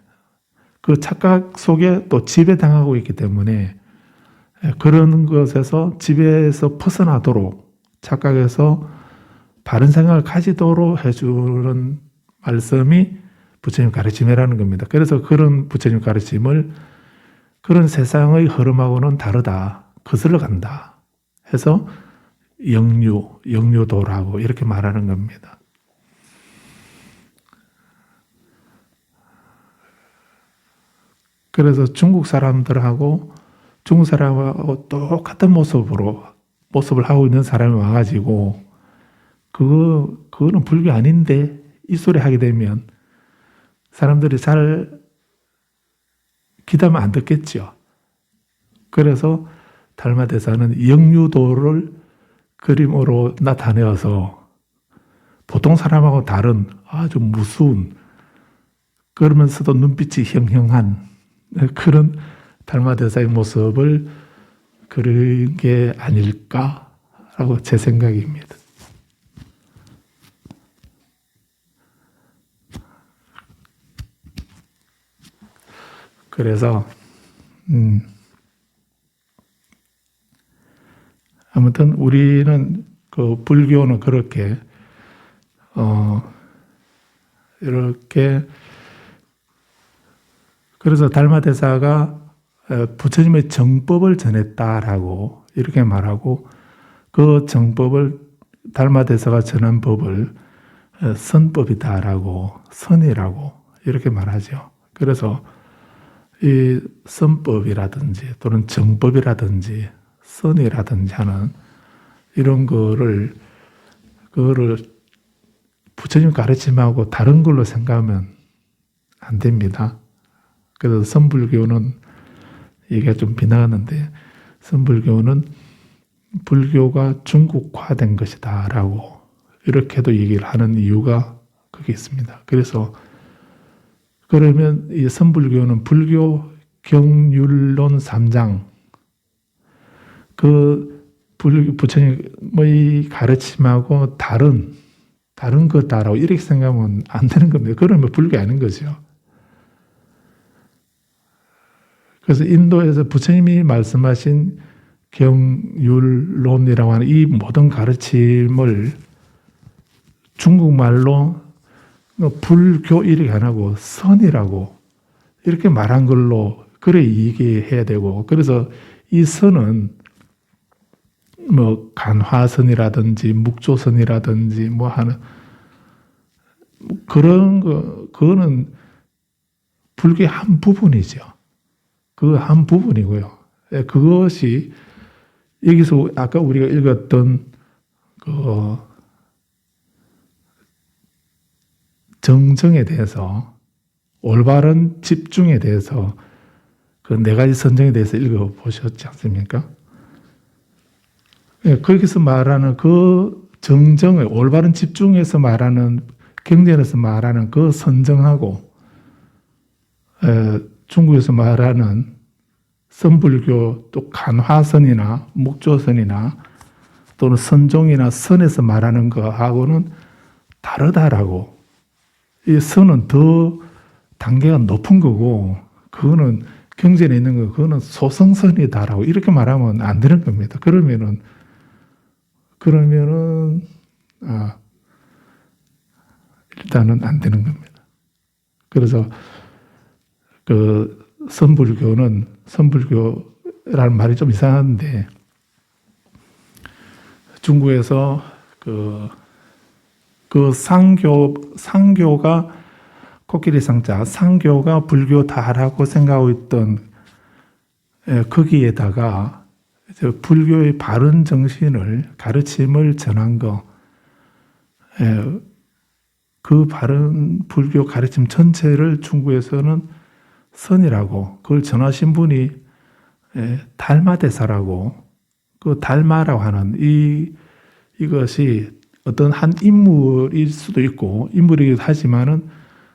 그 착각 속에 또 지배당하고 있기 때문에 그런 것에서 지배에서 벗어나도록 착각에서 바른 생각을 가지도록 해주는 말씀이 부처님 가르침이라는 겁니다. 그래서 그런 부처님 가르침을 그런 세상의 흐름하고는 다르다. 거슬러 간다. 해서 영유도라고 이렇게 말하는 겁니다. 그래서 중국 사람하고 똑같은 모습을 하고 있는 사람이 와가지고 그거는 불교 아닌데 이 소리 하게 되면 사람들이 잘 기다면 안 듣겠죠. 그래서 달마대사는 영유도를 그림으로 나타내어서 보통 사람하고 다른 아주 무서운 그러면서도 눈빛이 형형한 그런 달마대사의 모습을 그린 게 아닐까라고 제 생각입니다. 그래서 아무튼 우리는 그 불교는 그렇게 이렇게 그래서 달마대사가 부처님의 정법을 전했다라고 이렇게 말하고 그 정법을 달마대사가 전한 법을 선법이다라고 선이라고 이렇게 말하죠. 그래서 이 선법이라든지 또는 정법이라든지 선이라든지 하는 이런 그거를 부처님 가르침하고 다른 걸로 생각하면 안 됩니다. 그래서 선불교는 이게 좀 비난하는데, 선불교는 불교가 중국화된 것이다 라고 이렇게도 얘기를 하는 이유가 그게 있습니다. 그래서 그러면 이 선불교는 불교 경율론 3장 그 부처님의 가르침하고 다른 거다라고 이렇게 생각하면 안 되는 겁니다. 그러면 불교 아닌 거죠. 그래서 인도에서 부처님이 말씀하신 경율론이라고 하는 이 모든 가르침을 중국말로 불교 이렇게 안 하고 선이라고 이렇게 말한 걸로 그래 얘기해야 되고, 그래서 이 선은 뭐 간화선이라든지 묵조선이라든지 뭐 하는 그런 거, 그거는 불교의 한 부분이죠. 그 한 부분이고요. 그것이 여기서 아까 우리가 읽었던 그 정정에 대해서, 올바른 집중에 대해서 그 네 가지 선정에 대해서 읽어보셨지 않습니까? 거기서 말하는 그 정정을, 올바른 집중에서 말하는, 경전에서 말하는 그 선정하고 중국에서 말하는 선불교 또 간화선이나 묵조선이나 또는 선종이나 선에서 말하는 거하고는 다르다라고. 이 선은 더 단계가 높은 거고, 그거는 경전에 있는 거, 그거는 소승선이다라고 이렇게 말하면 안 되는 겁니다. 그러면은 일단은 안 되는 겁니다. 그래서 그 선불교라는 말이 좀 이상한데, 중국에서 그 상교가 코끼리 상자, 상교가 불교다라고 생각하고 있던 거기에다가 불교의 바른 정신을, 가르침을 전한 거, 그 바른 불교 가르침 전체를 중국에서는 선이라고, 그걸 전하신 분이 달마대사라고, 그 달마라고 하는 이것이 어떤 한 인물일 수도 있고, 인물이기도 하지만은,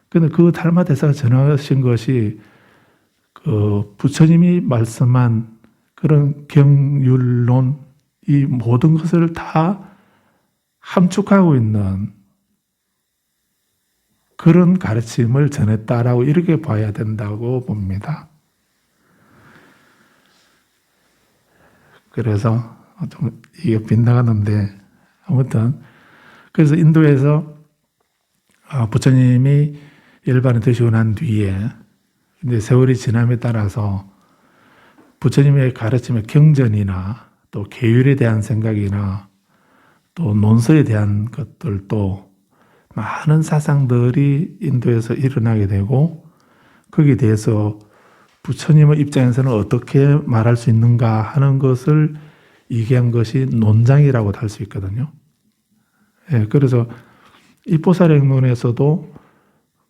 근데 그 달마대사가 전하신 것이 그 부처님이 말씀한 그런 경율론, 이 모든 것을 다 함축하고 있는 그런 가르침을 전했다라고 이렇게 봐야 된다고 봅니다. 그래서 좀 이게 빗나가는데, 아무튼 그래서 인도에서 부처님이 열반을 드시고 난 뒤에 이제 세월이 지남에 따라서 부처님의 가르침의 경전이나 또 계율에 대한 생각이나 또 논설에 대한 것들도 많은 사상들이 인도에서 일어나게 되고, 거기에 대해서 부처님의 입장에서는 어떻게 말할 수 있는가 하는 것을 얘기한 것이 논장이라고도 할 수 있거든요. 그래서 입보살행론에서도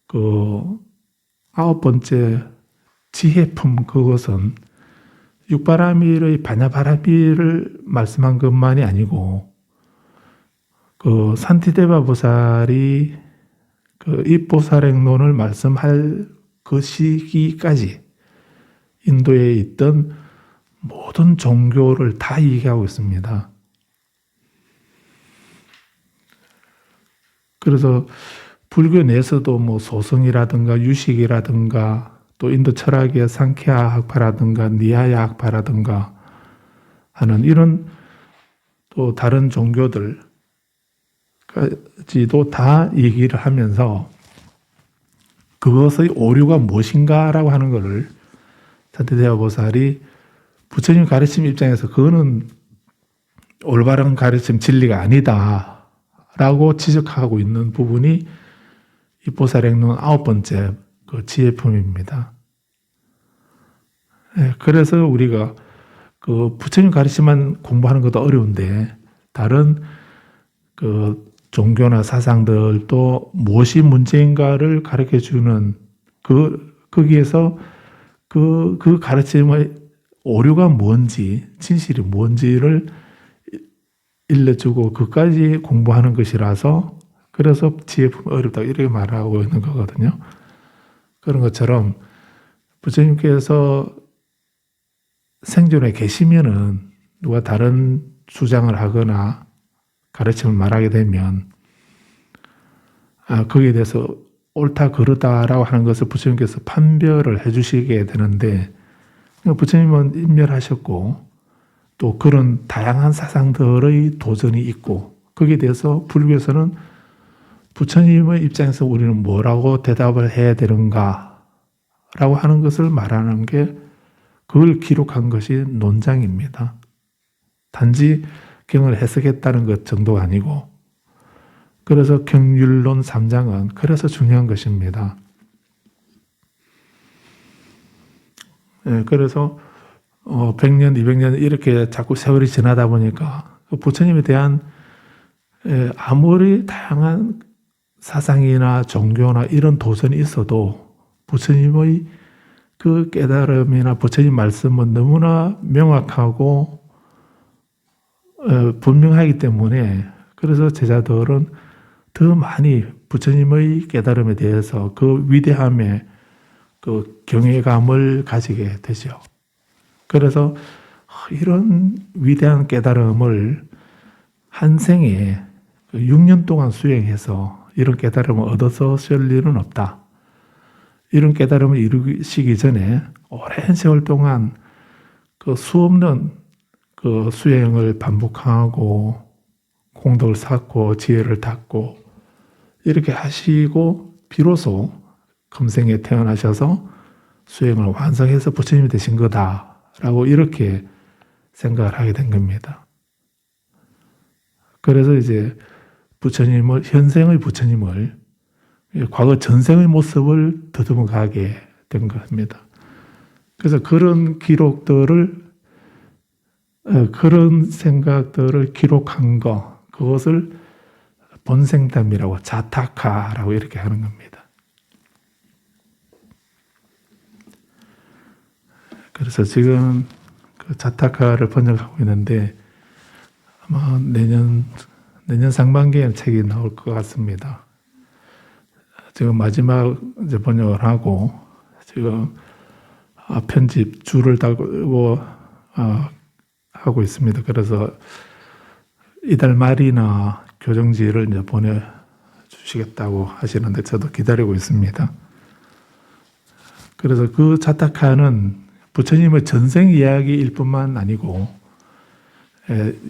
그 9번째 지혜품, 그것은 육바라밀의 반야바라밀을 말씀한 것만이 아니고, 그 산티데바 보살이 그 입보살행론을 말씀할 그 시기까지 인도에 있던 모든 종교를 다 얘기하고 있습니다. 그래서 불교 내에서도 뭐 소승이라든가 유식이라든가 또 인도 철학의 상케아 학파라든가 니하야 학파라든가 하는 이런 또 다른 종교들까지도 다 얘기를 하면서 그것의 오류가 무엇인가라고 하는 것을 산티데바 보살이 부처님 가르침 입장에서 그거는 올바른 가르침 진리가 아니다 라고 지적하고 있는 부분이 입보살행론 9번째 그 지혜품입니다. 그래서 우리가 그 부처님 가르침만 공부하는 것도 어려운데, 다른 그 종교나 사상들도 무엇이 문제인가를 가르쳐 주는 거기에서 그 가르침의 오류가 뭔지, 진실이 뭔지를 일러주고 그까지 공부하는 것이라서 그래서 지혜품이 어렵다 이렇게 말하고 있는 거거든요. 그런 것처럼 부처님께서 생존에 계시면은 누가 다른 주장을 하거나 가르침을 말하게 되면 거기에 대해서 옳다 그르다라고 하는 것을 부처님께서 판별을 해주시게 되는데 부처님은 인멸하셨고 또 그런 다양한 사상들의 도전이 있고 거기에 대해서 불교에서는 부처님의 입장에서 우리는 뭐라고 대답을 해야 되는가 라고 하는 것을 말하는 게 그걸 기록한 것이 논장입니다. 단지 경을 해석했다는 것 정도가 아니고 그래서 경율론 3장은 그래서 중요한 것입니다. 그래서 100년, 200년 이렇게 자꾸 세월이 지나다 보니까 부처님에 대한 아무리 다양한 사상이나 종교나 이런 도전이 있어도 부처님의 그 깨달음이나 부처님 말씀은 너무나 명확하고 분명하기 때문에 그래서 제자들은 더 많이 부처님의 깨달음에 대해서 그 위대함에 그 경외감을 가지게 되죠. 그래서 이런 위대한 깨달음을 한 생에 6년 동안 수행해서 이런 깨달음을 얻어서 쓸 일은 없다. 이런 깨달음을 이루시기 전에 오랜 세월 동안 그 수없는 그 수행을 반복하고 공덕을 쌓고 지혜를 닦고 이렇게 하시고 비로소 금생에 태어나셔서 수행을 완성해서 부처님이 되신 거다라고 이렇게 생각을 하게 된 겁니다. 그래서 이제 부처님을 현생의 부처님을 과거 전생의 모습을 더듬어 가게 된 겁니다. 그래서 그런 기록들을 그런 생각들을 기록한 거 그것을 본생담이라고 자타카라고 이렇게 하는 겁니다. 그래서 지금 그 자타카를 번역하고 있는데 아마 내년 상반기에 책이 나올 것 같습니다. 지금 마지막 이제 번역을 하고 지금 편집 줄을 달고 하고 있습니다. 그래서 이달 말이나 교정지를 이제 보내주시겠다고 하시는데 저도 기다리고 있습니다. 그래서 그 자타카는 부처님의 전생 이야기일 뿐만 아니고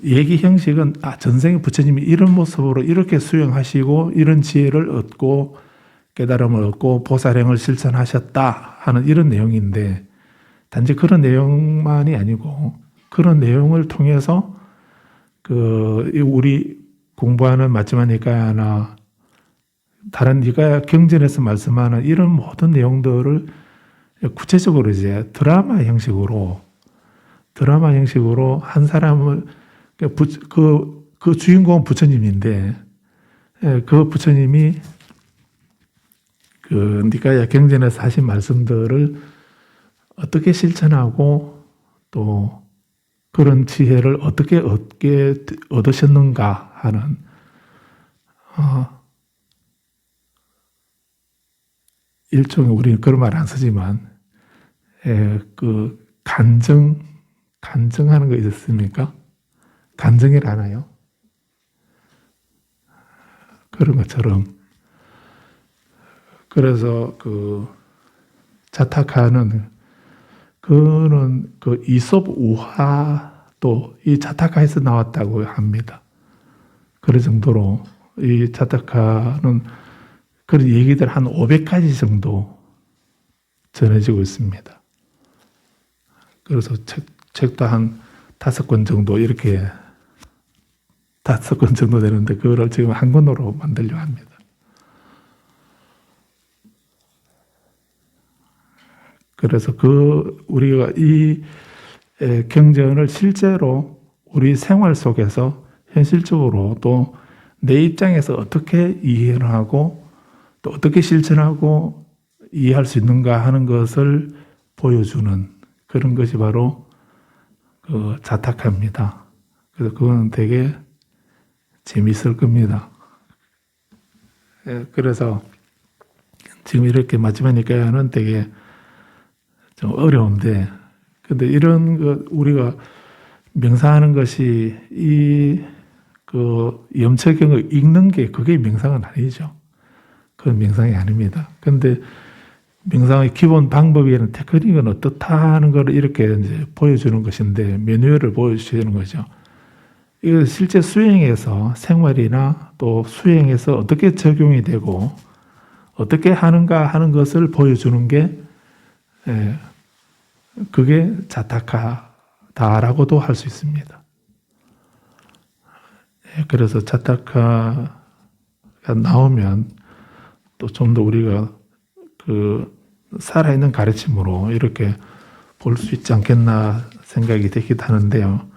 얘기 형식은 전생에 부처님이 이런 모습으로 이렇게 수행하시고 이런 지혜를 얻고 깨달음을 얻고 보살행을 실천하셨다 하는 이런 내용인데 단지 그런 내용만이 아니고 그런 내용을 통해서 우리 공부하는 마지막 니까야나 다른 니까야 경전에서 말씀하는 이런 모든 내용들을 구체적으로 이제 드라마 형식으로 한 사람을 그 주인공은 부처님인데 그 부처님이 그 니까야 경전에서 하신 말씀들을 어떻게 실천하고 또 그런 지혜를 어떻게 얻으셨는가 하는 일종의 우리는 그런 말 안 쓰지만 그 간증하는 거 있었습니까? 간증이라 하나요? 그런 것처럼 그래서 그 자타카는 그는 그 이솝 우화도 이 자타카에서 나왔다고 합니다. 그런 정도로 이 자타카는 그런 얘기들 한 500가지 정도 전해지고 있습니다. 그래서 책도 한 5권 정도 이렇게 5권 정도 되는데 그걸 지금 한 권으로 만들려고 합니다. 그래서 우리가 이 경전을 실제로 우리 생활 속에서 현실적으로 또 내 입장에서 어떻게 이해를 하고 또 어떻게 실천하고 이해할 수 있는가 하는 것을 보여주는 그런 것이 바로 그 자타카입니다. 그래서 그건 되게 재미있을 겁니다. 그래서 지금 이렇게 마지막 니까야는 되게 좀 어려운데, 근데 이런 거 우리가 명상하는 것이 이 그 염채경을 읽는 게 그게 명상은 아니죠. 그건 명상이 아닙니다. 근데 명상의 기본 방법이라는 테크닉은 어떻다 하는 걸 이렇게 이제 보여주는 것인데, 매뉴얼을 보여주시는 거죠. 이거 실제 수행에서 생활이나 또 수행에서 어떻게 적용이 되고 어떻게 하는가 하는 것을 보여주는 게 그게 자타카다라고도 할 수 있습니다. 그래서 자타카가 나오면 또 좀 더 우리가 그 살아있는 가르침으로 이렇게 볼 수 있지 않겠나 생각이 되기도 하는데요.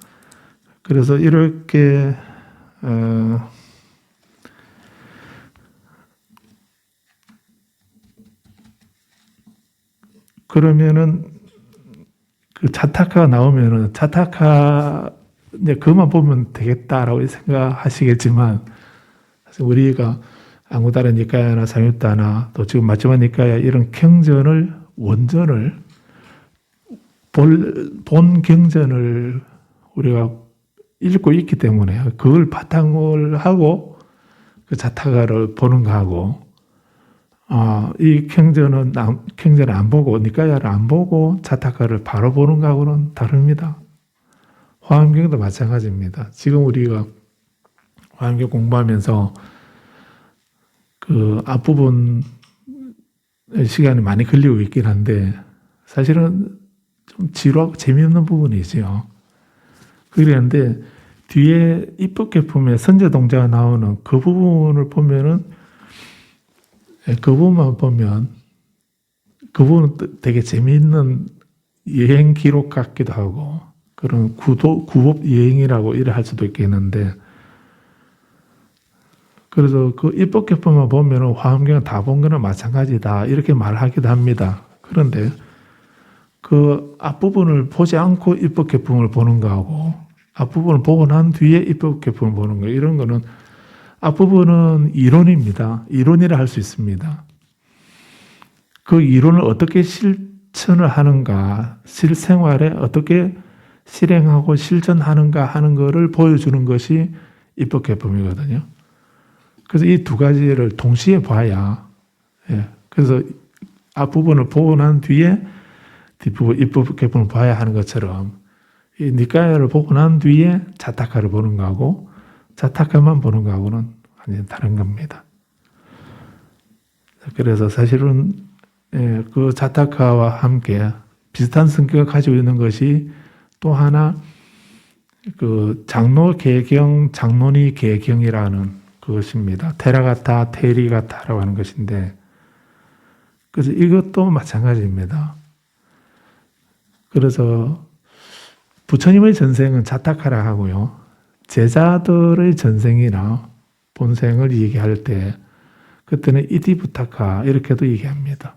그래서 이렇게 그러면은 그 자타카가 나오면은 자타카 이제 그만 보면 되겠다라고 생각하시겠지만, 사실 우리가 아무다라 니까야나 상유타나 또 지금 마지막 니까야 이런 경전을 원전을 본 경전을 우리가 읽고 있기 때문에 그걸 바탕을 하고 그 자타카를 보는 거하고, 이 경전을 안 보고 니까야를 안 보고 자타카를 바로 보는 거하고는 다릅니다. 화엄경도 마찬가지입니다. 지금 우리가 화엄경 공부하면서 그 앞부분 시간이 많이 걸리고 있긴 한데, 사실은 좀 지루하고 재미없는 부분이죠. 그런데 뒤에 입법계품에 선제동자가 나오는 그 부분을 보면은, 그 부분만 보면 그 부분은 되게 재미있는 여행 기록 같기도 하고 그런 구법 여행이라고 이래 할 수도 있겠는데, 그래서 그 입법계품만 보면은 화엄경을 다 본 거는 마찬가지다 이렇게 말하기도 합니다. 그런데 그 앞부분을 보지 않고 입법계품을 보는 거하고 앞부분을 보고 난 뒤에 입법계품을 보는 거, 이런 거는 앞부분은 이론입니다. 이론이라 할 수 있습니다. 그 이론을 어떻게 실천을 하는가, 실생활에 어떻게 실행하고 실천하는가 하는 것을 보여주는 것이 입법계품이거든요. 그래서 이 두 가지를 동시에 봐야, 그래서 앞부분을 보고 난 뒤에 뒷부분 입법계품을 봐야 하는 것처럼 이 니까야를 보고 난 뒤에 자타카를 보는 거하고 자타카만 보는 거하고는 완전히 다른 겁니다. 그래서 사실은 그 자타카와 함께 비슷한 성격을 가지고 있는 것이 또 하나 그 장로계경, 장로니 계경이라는 그것입니다. 테라가타, 테리가타라고 하는 것인데, 그래서 이것도 마찬가지입니다. 그래서 부처님의 전생은 자타카라 하고요. 제자들의 전생이나 본생을 얘기할 때 그때는 이티부타카 이렇게도 얘기합니다.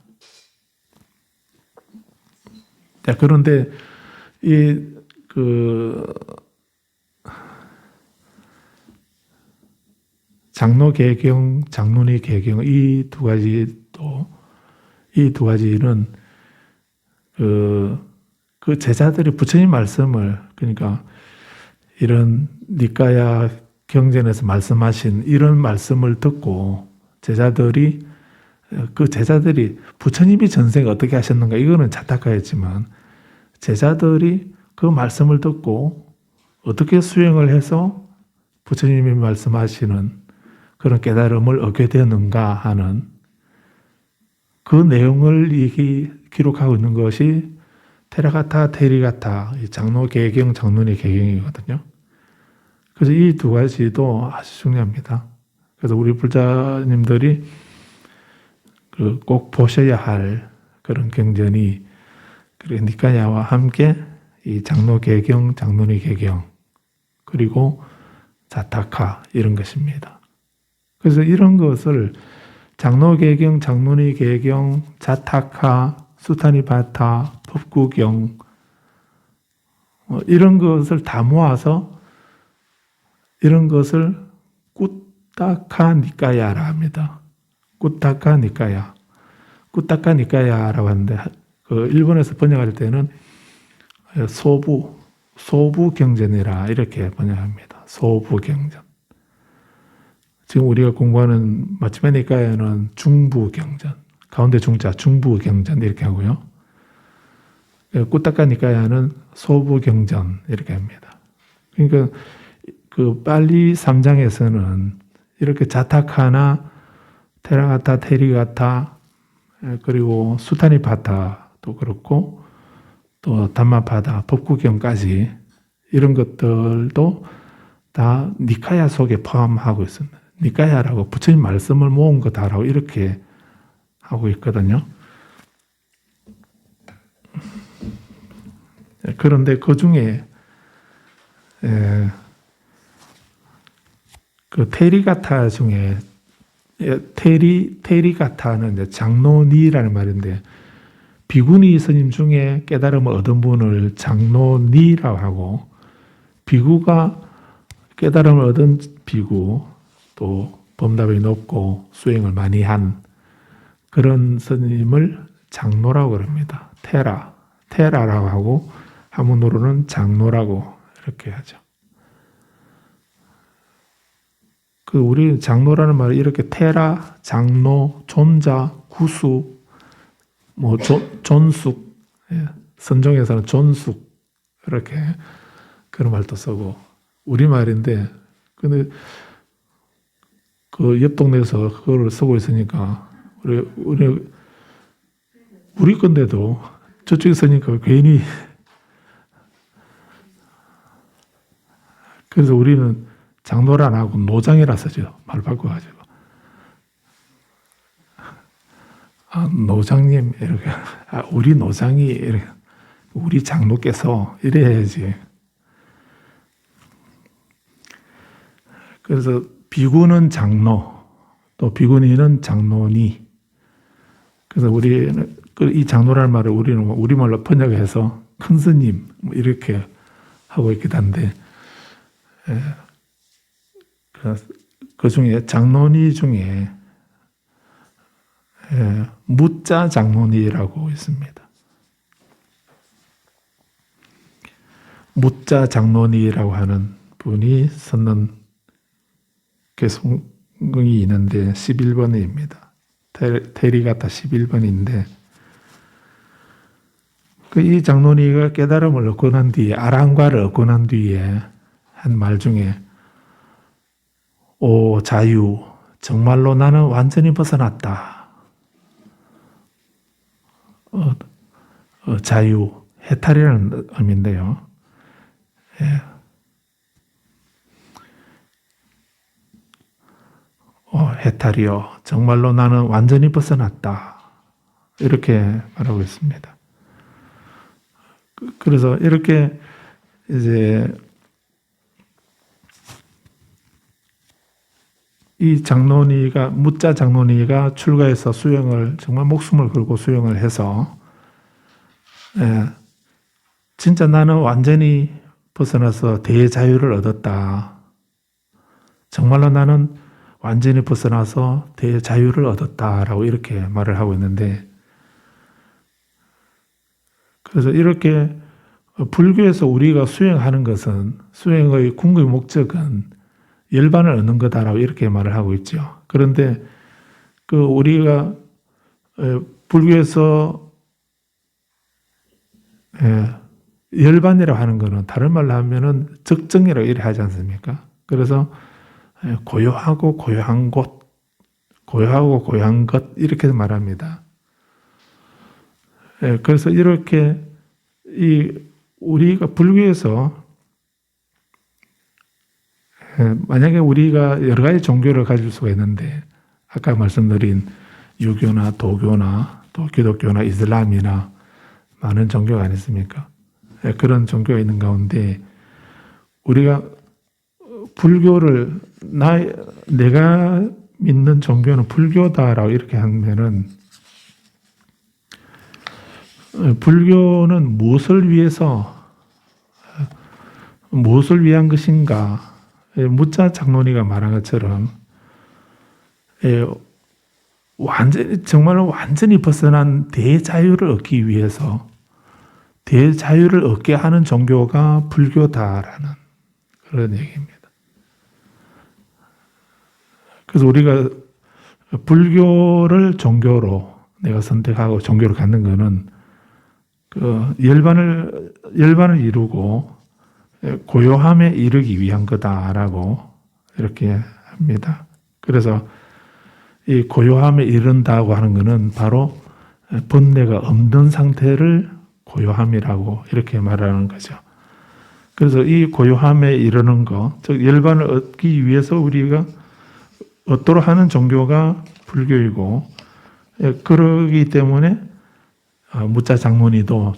자, 그런데 장로계경, 장로니 계경 이 두 가지는 그 제자들이 부처님 말씀을, 그러니까 이런 니까야 경전에서 말씀하신 이런 말씀을 듣고 제자들이 부처님이 전생에 어떻게 하셨는가 이거는 자타카였지만, 제자들이 그 말씀을 듣고 어떻게 수행을 해서 부처님이 말씀하시는 그런 깨달음을 얻게 되었는가 하는 그 내용을 기록하고 있는 것이 테라가타, 테리가타, 장로계경, 장로니 계경이거든요. 그래서 이 두 가지도 아주 중요합니다. 그래서 우리 불자님들이 꼭 보셔야 할 그런 경전이 니까야와 함께 이 장로계경, 장로니 계경 그리고 자타카 이런 것입니다. 그래서 이런 것을 장로계경, 장로니계경, 자타카, 수타니바타, 법구경 이런 것을 다 모아서 이런 것을 꾸타카 니까야라 합니다. 꾸타카 니까야. 꾸타카 니까야라고 하는데 그 일본에서 번역할 때는 소부 경전이라 이렇게 번역합니다. 소부 경전. 지금 우리가 공부하는 마치메 니까야는 중부 경전, 가운데 중자 중부 경전 이렇게 하고요. 꾸타카 니까야는 소부 경전 이렇게 합니다. 그러니까 그 빨리 3장에서는 이렇게 자타카나 테라가타, 테리가타 그리고 수타니파타도 그렇고 또 담마파다, 법구경까지 이런 것들도 다 니카야 속에 포함하고 있습니다. 니카야라고 부처님 말씀을 모은 거다라고 이렇게 하고 있거든요. 그런데 그 중에 그 테리가타 중에 테리가타는 이제 장로니라는 말인데 비구니 스님 중에 깨달음을 얻은 분을 장로니라고 하고 비구가 깨달음을 얻은 비구 또 범답이 높고 수행을 많이 한 그런 스님을 장로라고 그럽니다. 테라라고 하고 한문으로는 장로라고 이렇게 하죠. 그 우리 장로라는 말이 이렇게 테라, 장로, 존자, 구수, 뭐 존숙, 선종에서는 존숙 이렇게 그런 말도 쓰고 우리 말인데 근데 그 옆 동네에서 그걸 쓰고 있으니까 우리 건데도 저쪽에 쓰니까 괜히 그래서 우리는 장로라 안 하고 노장이라 쓰죠. 말 바꿔가지고. 노장님, 이렇게. 우리 노장이, 이렇게. 우리 장로께서 이래야지. 그래서 비구는 장로, 또 비구니는 장로니. 그래서 우리는 이 장로라는 말을 우리는 우리말로 번역해서 큰 스님, 이렇게 하고 있기도 한데, 그 중에 장로니 중에 무자 장로니라고 있습니다. 무자 장로니라고 하는 분이 썼는 개송이 있는데 11번입니다. 테리가타 11번인데 이 장로니가 깨달음을 얻고 난 뒤에 아랑과를 얻고 난 뒤에 한 말 중에 오 자유 정말로 나는 완전히 벗어났다. 자유 해탈이라는 의미인데요. 해탈이요 정말로 나는 완전히 벗어났다. 이렇게 말하고 있습니다. 그래서 이렇게 이제 이 장로니가 무자 장로니가 출가해서 수행을 정말 목숨을 걸고 수행을 해서 진짜 나는 완전히 벗어나서 대자유를 얻었다. 정말로 나는 완전히 벗어나서 대자유를 얻었다라고 이렇게 말을 하고 있는데 그래서 이렇게 불교에서 우리가 수행하는 것은 수행의 궁극의 목적은 열반을 얻는 거다라고 이렇게 말을 하고 있죠. 그런데 그 우리가 불교에서 열반이라고 하는 것은 다른 말로 하면은 적정이라고 이렇게 하지 않습니까? 그래서 고요하고 고요한 곳, 고요하고 고요한 것 이렇게 말합니다. 그래서 이렇게 우리가 불교에서 만약에 우리가 여러 가지 종교를 가질 수가 있는데 아까 말씀드린 유교나 도교나 또 기독교나 이슬람이나 많은 종교가 아니습니까? 그런 종교가 있는 가운데 우리가 불교를 내가 믿는 종교는 불교다라고 이렇게 하면은 불교는 무엇을 위한 것인가? 무자 장로니가 말한 것처럼 완전히 벗어난 대자유를 얻기 위해서 대자유를 얻게 하는 종교가 불교다라는 그런 얘기입니다. 그래서 우리가 불교를 종교로 내가 선택하고 종교를 갖는 것은 그 열반을 이루고 고요함에 이르기 위한 거다라고 이렇게 합니다. 그래서 이 고요함에 이른다고 하는 것은 바로 번뇌가 없는 상태를 고요함이라고 이렇게 말하는 거죠. 그래서 이 고요함에 이르는 것, 즉 열반을 얻기 위해서 우리가 얻도록 하는 종교가 불교이고, 그러기 때문에 무자 장로니도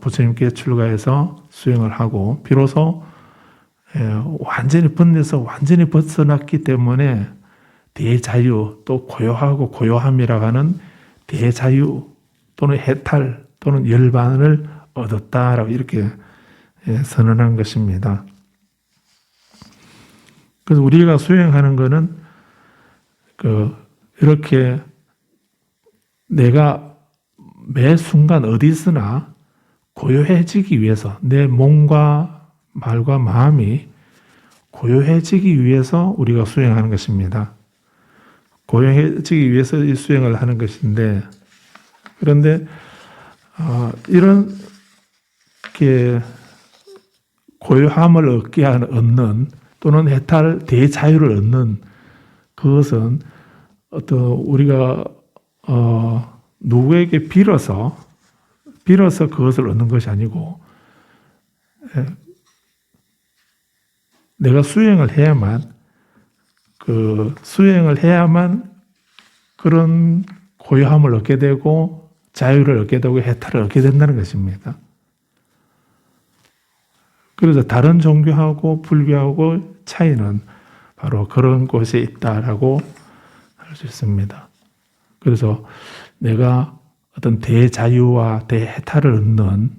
부처님께 출가해서 수행을 하고 비로소 완전히 번뇌에서 완전히 벗어났기 때문에 대자유, 또 고요하고 고요함이라고 하는 대자유 또는 해탈 또는 열반을 얻었다라고 이렇게 선언한 것입니다. 그래서 우리가 수행하는 것은 이렇게 내가 매 순간 어디서나 고요해지기 위해서 내 몸과 말과 마음이 고요해지기 위해서 우리가 수행하는 것입니다. 고요해지기 위해서 이 수행을 하는 것인데, 그런데 이렇게 고요함을 얻는 또는 해탈 대자유를 얻는 그것은 어떤 우리가 누구에게 빌어서 그것을 얻는 것이 아니고 내가 수행을 해야만 그런 고요함을 얻게 되고 자유를 얻게 되고 해탈을 얻게 된다는 것입니다. 그래서 다른 종교하고 불교하고 차이는 바로 그런 곳에 있다라고 할 수 있습니다. 그래서 내가 어떤 대자유와 대해탈을 얻는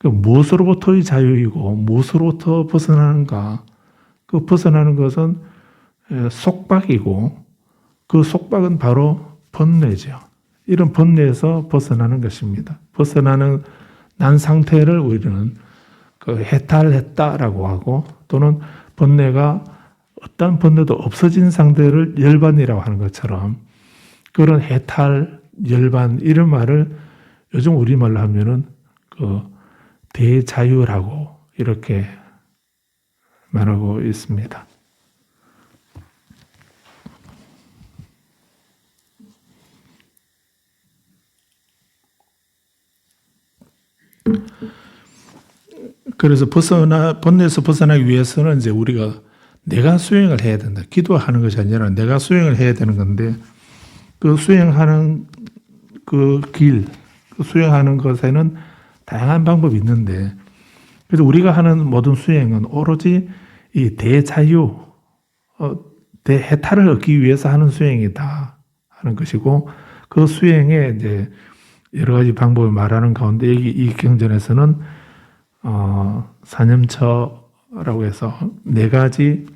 무엇으로부터의 자유이고 무엇으로부터 벗어나는가? 그 벗어나는 것은 속박이고 그 속박은 바로 번뇌죠. 이런 번뇌에서 벗어나는 것입니다. 벗어나는 난 상태를 우리는 해탈했다라고 하고, 또는 번뇌가 어떤 번뇌도 없어진 상태를 열반이라고 하는 것처럼 그런 해탈, 열반 이런 말을 요즘 우리말로 하면은 대자유라고 이렇게 말하고 있습니다. 그래서 번뇌에서 벗어나기 위해서는 이제 우리가 내가 수행을 해야 된다. 기도하는 것이 아니라 내가 수행을 해야 되는 건데, 그 수행하는 그 수행하는 것에는 다양한 방법이 있는데, 그래서 우리가 하는 모든 수행은 오로지 이 대자유, 대해탈을 얻기 위해서 하는 수행이다 하는 것이고, 그 수행에 이제 여러 가지 방법을 말하는 가운데 이 경전에서는 사념처라고 해서 네 가지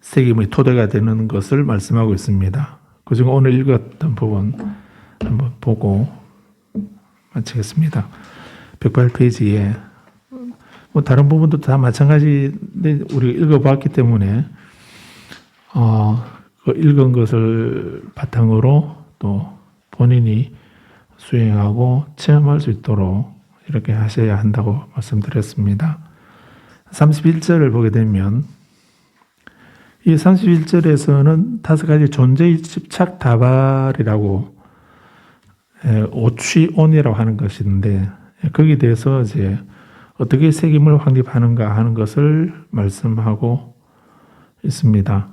세겜의 토대가 되는 것을 말씀하고 있습니다. 그중 오늘 읽었던 부분 한번 보고 마치겠습니다. 108페이지에 다른 부분도 다 마찬가지인데 우리가 읽어봤기 때문에 그 읽은 것을 바탕으로 또 본인이 수행하고 체험할 수 있도록 이렇게 하셔야 한다고 말씀드렸습니다. 31절을 보게 되면 이 31절에서는 5가지 존재의 집착 다발이라고 오취온이라고 하는 것인데, 거기에 대해서 이제 어떻게 세겜을 확립하는가 하는 것을 말씀하고 있습니다.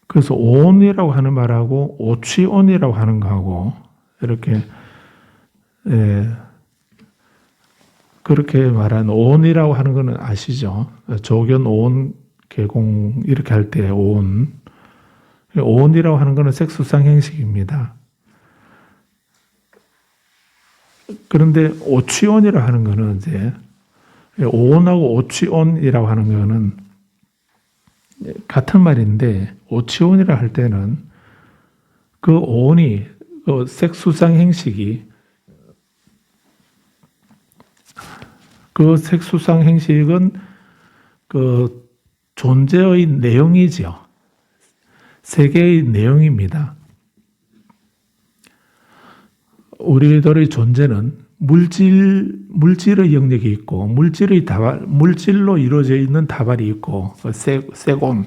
그래서 온이라고 하는 말하고 오취온이라고 하는 거하고 이렇게 그렇게 말한 오온이라고 하는 거는 아시죠? 조견, 오온, 계공 이렇게 할 때 오온. 오온이라고 하는 거는 색수상 행식입니다. 그런데 오취온이라고 하는 거는 이제 오온하고 오취온이라고 하는 거는 같은 말인데 오취온이라고 할 때는 그 오온이 그 색수상 행식이 그 색수상 행식은 그 존재의 내용이지요. 세계의 내용입니다. 우리들의 존재는 물질의 영역이 있고, 물질로 이루어져 있는 다발이 있고, 세곤,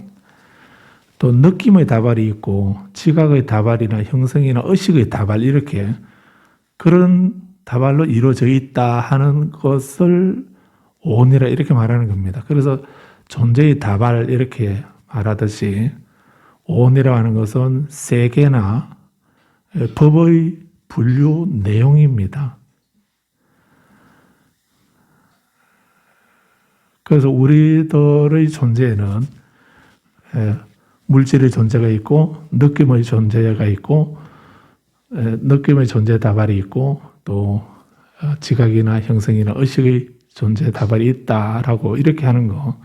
또 느낌의 다발이 있고, 지각의 다발이나 형성이나 의식의 다발, 이렇게 그런 다발로 이루어져 있다 하는 것을 오온이라 이렇게 말하는 겁니다. 그래서 존재의 다발 이렇게 말하듯이 오온이라고 하는 것은 세계나 법의 분류 내용입니다. 그래서 우리들의 존재에는 물질의 존재가 있고 느낌의 존재가 있고 느낌의 존재 다발이 있고 또 지각이나 형성이나 의식의 존재 다발이 있다라고 이렇게 하는 거.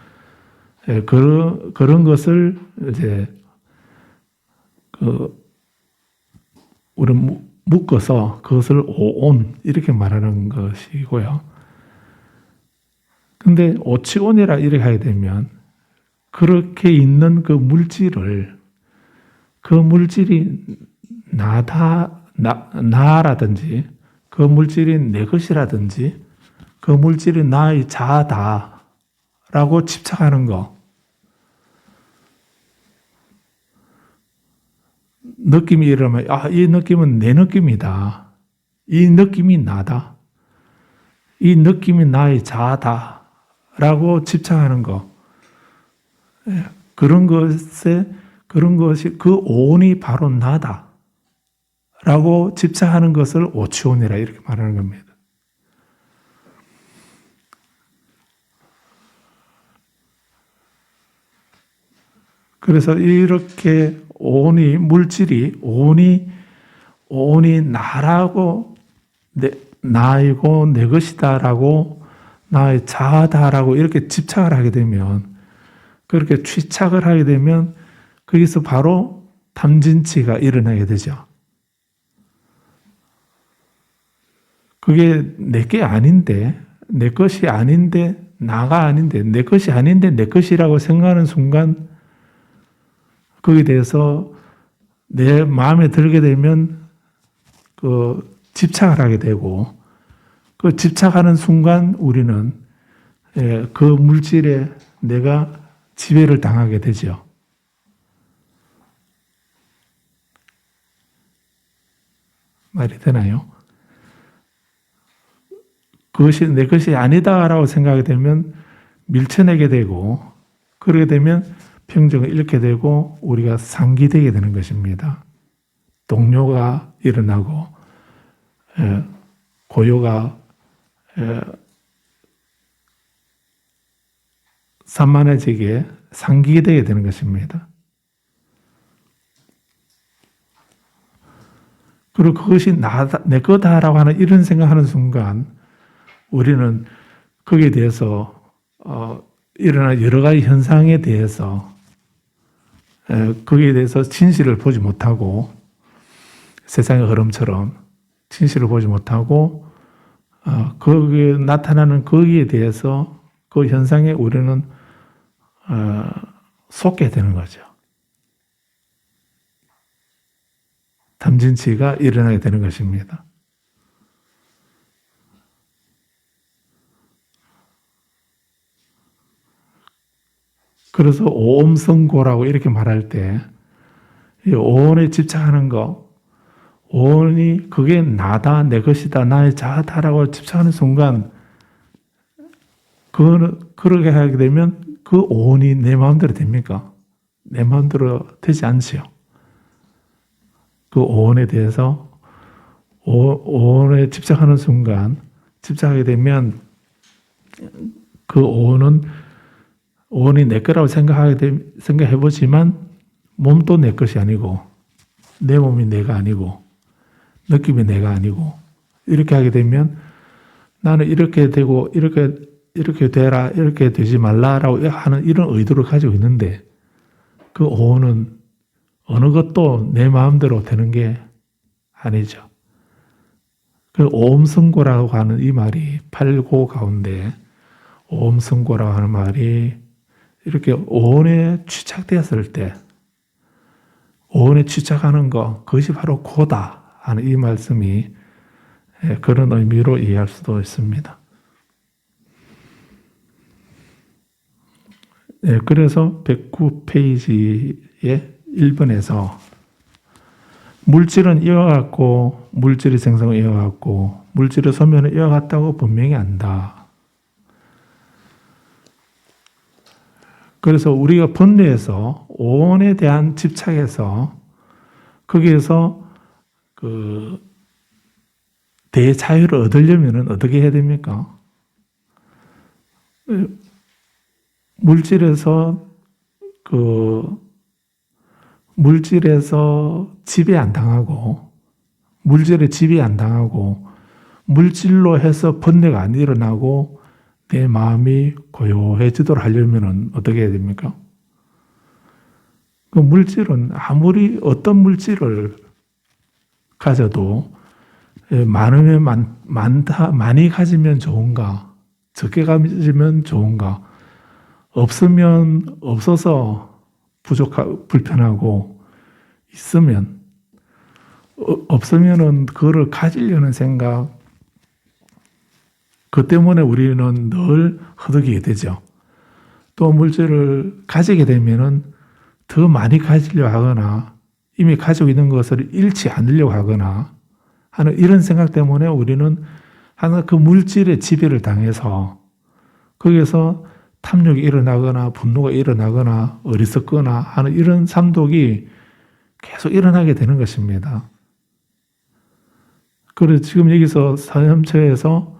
그런 것을 이제 우리 묶어서 그것을 오온 이렇게 말하는 것이고요. 근데 오치온이라 이렇게 하게 되면 그렇게 있는 그 물질이 나라든지 그 물질이 내 것이라든지 그 물질이 나의 자아다라고 집착하는 거. 느낌이 이러면 이 느낌은 내 느낌이다. 이 느낌이 나다. 이 느낌이 나의 자아다라고 집착하는 거. 그런 것이 그 오온이 바로 나다라고 집착하는 것을 오치온이라 이렇게 말하는 겁니다. 그래서 이렇게 물질이 오온이 나라고 나이고 내 것이다라고 나의 자아다라고 이렇게 집착을 하게 되면 그렇게 취착을 하게 되면 거기서 바로 탐진치가 일어나게 되죠. 그게 내게 아닌데 내 것이 아닌데 나가 아닌데 내 것이 아닌데 내 것이라고 생각하는 순간 거기에 대해서 내 마음에 들게 되면 그 집착을 하게 되고 그 집착하는 순간 우리는 그 물질에 내가 지배를 당하게 되죠. 말이 되나요? 그것이 내 것이 아니다라고 생각하게 되면 밀쳐내게 되고 그러게 되면 평정을 잃게 되고 우리가 상기되게 되는 것입니다. 동요가 일어나고 고요가 산만해지게 상기되게 되는 것입니다. 그리고 그것이 내 거다라고 하는 이런 생각하는 순간 우리는 거기에 대해서 일어나는 여러 가지 현상에 대해서 거기에 대해서 진실을 보지 못하고 세상의 흐름처럼 진실을 보지 못하고 거기에 나타나는 거기에 대해서 그 현상에 우리는 속게 되는 거죠. 탐진치가 일어나게 되는 것입니다. 그래서 오옴성고라고 이렇게 말할 때 이 오온에 집착하는 거, 오온이 그게 나다, 내 것이다, 나의 자아다라고 집착하는 순간 그렇게 하게 되면 그 오온이 내 마음대로 됩니까? 내 마음대로 되지 않지요. 그 오온에 대해서 오온에 집착하는 순간 집착하게 되면 그 오온이 내 거라고 생각해보지만 몸도 내 것이 아니고 내 몸이 내가 아니고 느낌이 내가 아니고 이렇게 하게 되면 나는 이렇게 되고 이렇게 되라 이렇게 되지 말라라고 하는 이런 의도를 가지고 있는데 그 오온은 어느 것도 내 마음대로 되는 게 아니죠. 그 오음승고라고 하는 이 말이 팔고 가운데 오음승고라고 하는 말이 이렇게 오온에 취착되었을 때 오온에 취착하는 것 그것이 바로 고다 하는 이 말씀이 그런 의미로 이해할 수도 있습니다. 그래서 109페이지의 1번에서 물질은 이와 같고 물질의 생성은 이와 같고 물질의 소멸은 이와 같다고 분명히 안다. 그래서 우리가 번뇌에서 오온에 대한 집착에서 거기에서 그 대자유를 얻으려면 어떻게 해야 됩니까? 물질에서 지배 안 당하고 물질에 지배 안 당하고 물질로 해서 번뇌가 안 일어나고 내 마음이 고요해지도록 하려면 어떻게 해야 됩니까? 그 물질은 아무리 어떤 물질을 가져도 많으면 많이 가지면 좋은가 적게 가지면 좋은가 없으면 없어서 불편하고 있으면 없으면은 그거를 가지려는 생각 그 때문에 우리는 늘 허덕이게 되죠. 또 물질을 가지게 되면은 더 많이 가지려고 하거나 이미 가지고 있는 것을 잃지 않으려고 하거나 하는 이런 생각 때문에 우리는 항상 그 물질의 지배를 당해서 거기에서 탐욕이 일어나거나 분노가 일어나거나 어리석거나 하는 이런 삼독이 계속 일어나게 되는 것입니다. 그래서 지금 여기서 사염처에서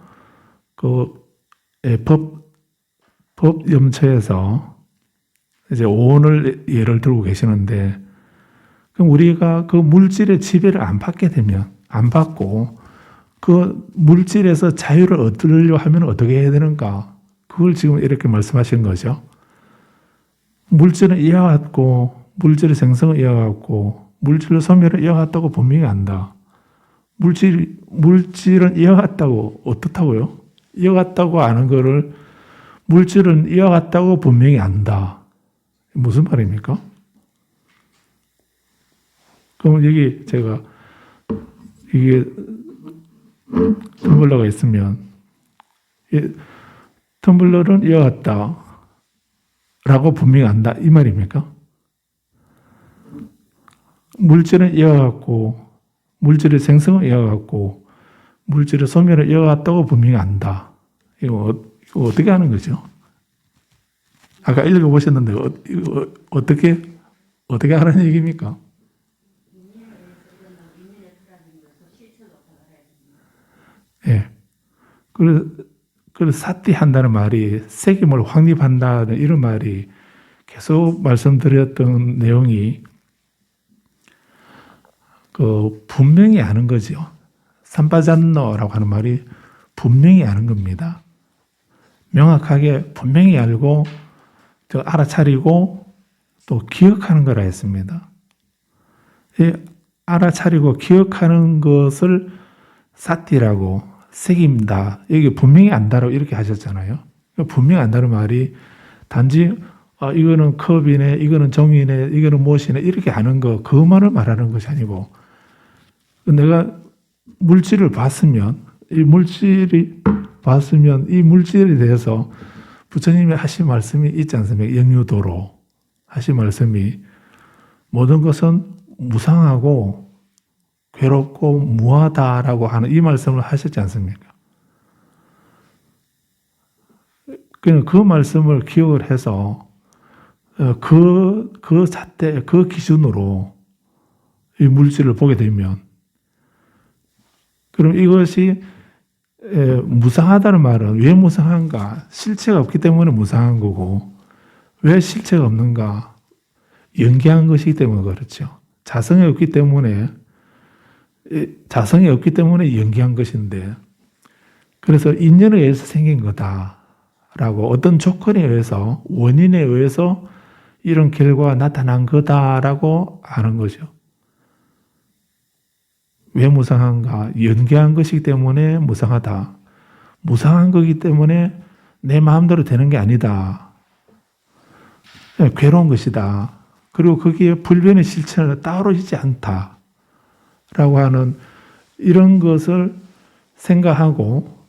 법염처에서 이제 오온을 예를 들고 계시는데 그럼 우리가 그 물질의 지배를 안 받게 되면 안 받고 그 물질에서 자유를 얻으려고 하면 어떻게 해야 되는가? 그걸 지금 이렇게 말씀하신 거죠. 물질은 이와 같고 물질의 생성은 이와 같고 물질의 소멸은 이와 같다고 분명히 안다. 물질은 이와 같다고 어떻다고요? 이와 같다고 아는 거를 물질은 이와 같다고 분명히 안다. 무슨 말입니까? 그럼 여기 제가 이게 텀블러가 있으면 텀블러는 이와 같다 라고 분명히 안다 이 말입니까? 물질은 이와 같고 물질의 생성은 이와 같고 물질의 소멸은 이와 같다고 분명히 안다. 이거 어떻게 하는 거죠? 아까 읽어보셨는데 이거 어떻게 하는 얘기입니까? 예. 그래서 사띠한다는 말이 책임을 확립한다는 이런 말이 계속 말씀드렸던 내용이 분명히 아는 거죠. 삼바잔노라고 하는 말이 분명히 아는 겁니다. 명확하게 분명히 알고 또 알아차리고 또 기억하는 거라 했습니다. 알아차리고 기억하는 것을 사띠라고 새깁니다. 여기 분명히 안다라고 이렇게 하셨잖아요. 분명히 안다는 말이 단지 이거는 컵이네, 이거는 종이네, 이거는 무엇이네 이렇게 아는 거 그것만을 말하는 것이 아니고 내가 물질을 봤으면 이 물질에 대해서 부처님이 하신 말씀이 있지 않습니까? 영유도로 하신 말씀이 모든 것은 무상하고 괴롭고 무하다라고 하는 이 말씀을 하셨지 않습니까? 그 말씀을 기억을 해서 그 잣대, 그 기준으로 이 물질을 보게 되면 그럼 이것이 무상하다는 말은 왜 무상한가? 실체가 없기 때문에 무상한 거고, 왜 실체가 없는가? 연기한 것이기 때문에 그렇죠. 자성이 없기 때문에 연기한 것인데, 그래서 인연에 의해서 생긴 거다라고, 어떤 조건에 의해서, 원인에 의해서 이런 결과가 나타난 거다라고 하는 거죠. 왜 무상한가? 연기한 것이기 때문에 무상하다. 무상한 거기 때문에 내 마음대로 되는 게 아니다. 괴로운 것이다. 그리고 거기에 불변의 실체는 따로 있지 않다. 라고 하는 이런 것을 생각하고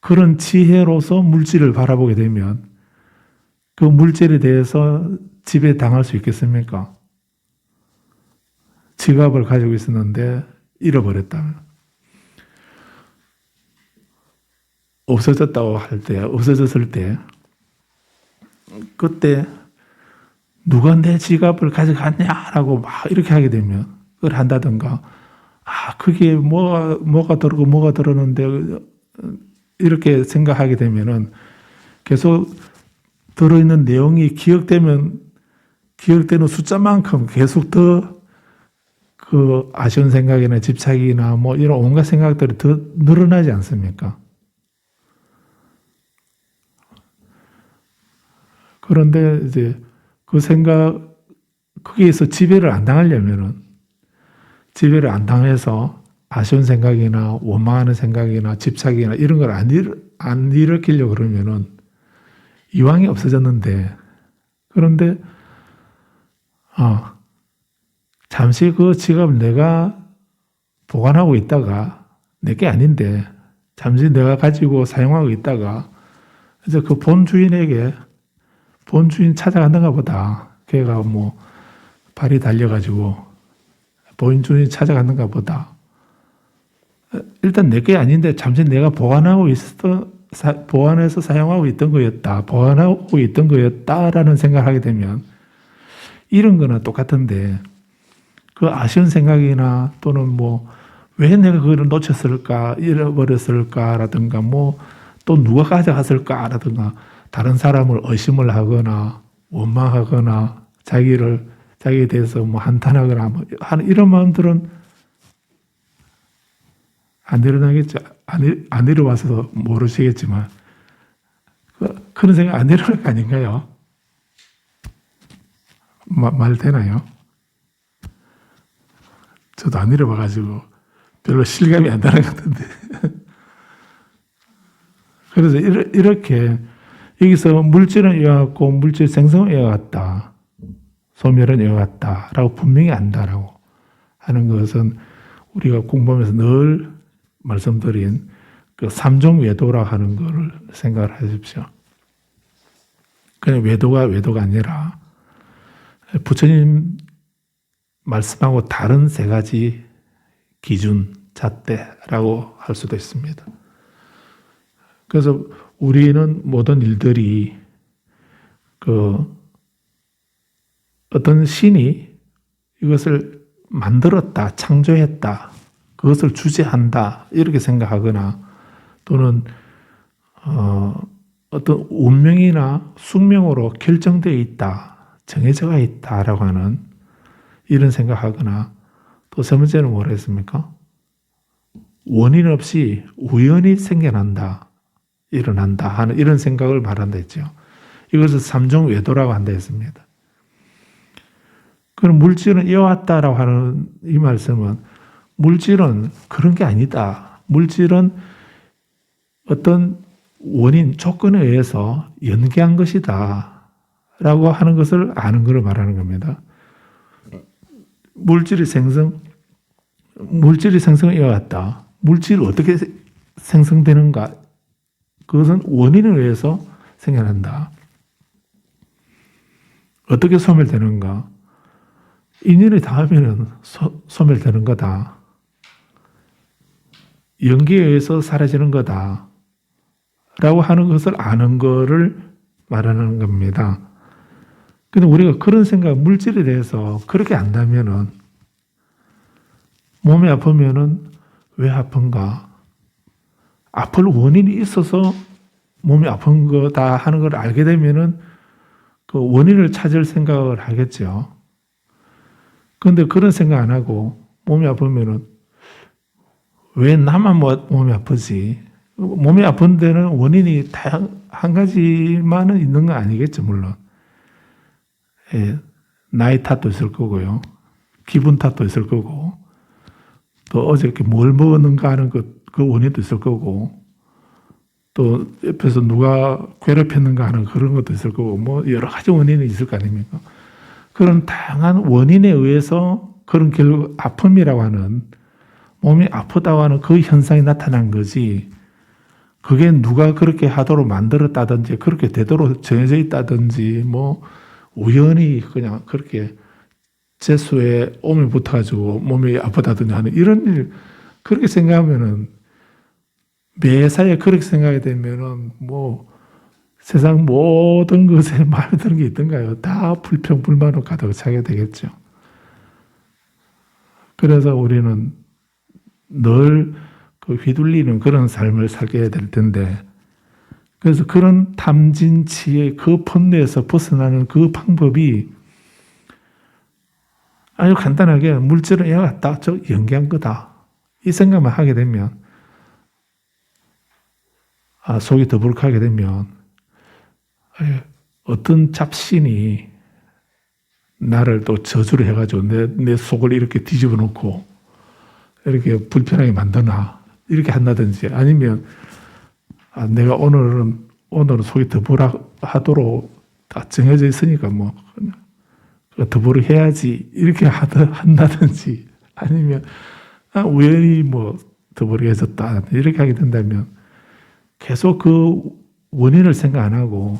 그런 지혜로서 물질을 바라보게 되면 그 물질에 대해서 지배당할 수 있겠습니까? 지갑을 가지고 있었는데 잃어버렸다면, 없어졌을 때, 그때 누가 내 지갑을 가져갔냐라고 막 이렇게 하게 되면, 그걸 한다든가, 그게 뭐가 들었는데, 이렇게 생각하게 되면은 계속 들어있는 내용이 기억되는 숫자만큼 계속 더 그 아쉬운 생각이나 집착이나 뭐 이런 온갖 생각들이 더 늘어나지 않습니까? 그런데 이제 그 생각, 거기에서 지배를 안 당해서 아쉬운 생각이나 원망하는 생각이나 집착이나 이런 걸 안 일으키려고 그러면은 이왕이 없어졌는데, 그런데 잠시 그 지갑을 내가 보관하고 있다가 내게 아닌데 잠시 내가 가지고 사용하고 있다가 이제 그 본 주인 찾아갔는가 보다. 걔가 뭐 발이 달려가지고 본 주인 찾아갔는가 보다. 일단 내게 아닌데 잠시 내가 보관해서 사용하고 있던 거였다라는 생각을 하게 되면 이런 거는 똑같은데, 그 아쉬운 생각이나 또는 뭐 왜 내가 그걸 놓쳤을까, 잃어버렸을까라든가 뭐 또 누가 가져갔을까라든가 다른 사람을 의심을 하거나 원망하거나 자기에 대해서 뭐 한탄하거나 뭐 하는 이런 마음들은 안 일어나겠죠. 안 일어와서 모르시겠지만 그런 생각 안 일어날 거 아닌가요? 말 되나요? 저도 안 잃어봐가지고 별로 실감이 안 나는 것 같은데. 그래서 이렇게 여기서 물질은 이와 같고 물질 생성은 이와 같다. 소멸은 이와 같다라고 분명히 안다라고 하는 것은 우리가 공부하면서 늘 말씀드린 그 삼종 외도라 하는 것을 생각을 하십시오. 그냥 외도가 아니라 부처님 말씀하고 다른 세 가지 기준, 잣대라고 할 수도 있습니다. 그래서 우리는 모든 일들이 어떤 신이 이것을 만들었다, 창조했다, 그것을 주재한다 이렇게 생각하거나 또는 어떤 운명이나 숙명으로 결정되어 있다, 정해져 있다라고 하는 이런 생각하거나, 또 세 번째는 뭐라 했습니까? 원인 없이 우연히 생겨난다, 일어난다 하는 이런 생각을 말한다 했죠. 이것을 삼종 외도라고 한다 했습니다. 그럼 물질은 이어왔다라고 하는 이 말씀은 물질은 그런 게 아니다. 물질은 어떤 원인, 조건에 의해서 연계한 것이다 라고 하는 것을 아는 것을 말하는 겁니다. 물질이 생성은 이와 같다. 물질이 어떻게 생성되는가? 그것은 원인에 의해서 생겨난다. 어떻게 소멸되는가? 인연에 닿으면 소멸되는 거다. 연기에 의해서 사라지는 거다. 라고 하는 것을 아는 거를 말하는 겁니다. 근데 우리가 그런 생각, 물질에 대해서 그렇게 안다면은, 몸이 아프면은 왜 아픈가? 아플 원인이 있어서 몸이 아픈 거다 하는 걸 알게 되면은 그 원인을 찾을 생각을 하겠죠. 그런데 그런 생각 안 하고 몸이 아프면은 왜 나만 몸이 아프지? 몸이 아픈 데는 원인이 한 가지만은 있는 건 아니겠죠, 물론. 예, 나이 탓도 있을 거고요. 기분 탓도 있을 거고. 또 어저께 뭘 먹었는가 하는 그 원인도 있을 거고. 또 옆에서 누가 괴롭혔는가 하는 그런 것도 있을 거고. 뭐 여러 가지 원인이 있을 거 아닙니까? 그런 다양한 원인에 의해서 그런 결국 아픔이라고 하는 몸이 아프다고 하는 그 현상이 나타난 거지. 그게 누가 그렇게 하도록 만들었다든지 그렇게 되도록 정해져 있다든지 뭐 우연히 그냥 그렇게 재수에 오미 붙어가지고 몸이 아프다든지 하는 이런 일 그렇게 생각하면은 매사에 그렇게 생각이 되면은 뭐 세상 모든 것에 마음에 드는 게 있던가요? 다 불평 불만으로 가득 차게 되겠죠. 그래서 우리는 늘 그 휘둘리는 그런 삶을 살게 될 텐데, 그래서 그런 탐진치의 그 번뇌에서 벗어나는 그 방법이 아주 간단하게 물질은 얘가 저 연기한 거다. 이 생각만 하게 되면, 속이 더부룩하게 되면, 어떤 잡신이 나를 또 저주를 해가지고 내 속을 이렇게 뒤집어 놓고 이렇게 불편하게 만드나 이렇게 한다든지 아니면 내가 오늘은 속이 더부룩하도록 다 정해져 있으니까 뭐 더부룩 해야지 이렇게 한다든지 아니면 우연히 뭐 더부룩해졌다 이렇게 하게 된다면 계속 그 원인을 생각 안 하고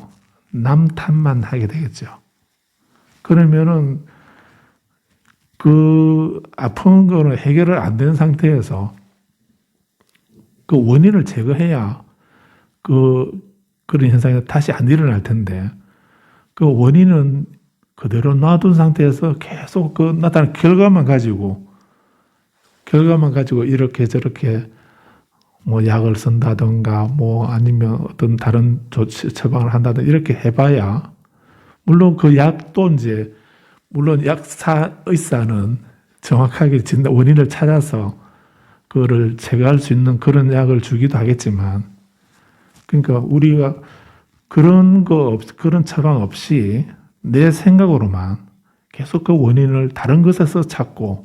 남 탓만 하게 되겠죠. 그러면은 그 아픈 거는 해결을 안 된 상태에서 그 원인을 제거해야 그런 현상이 다시 안 일어날 텐데 그 원인은 그대로 놔둔 상태에서 계속 그 나타난 결과만 가지고 이렇게 저렇게 뭐 약을 쓴다든가 뭐 아니면 어떤 다른 조치 처방을 한다든가 이렇게 해봐야 물론 그 약도 이제 물론 의사는 정확하게 원인을 찾아서 그거를 제거할 수 있는 그런 약을 주기도 하겠지만 그러니까 우리가 그런 처방 없이 내 생각으로만 계속 그 원인을 다른 것에서 찾고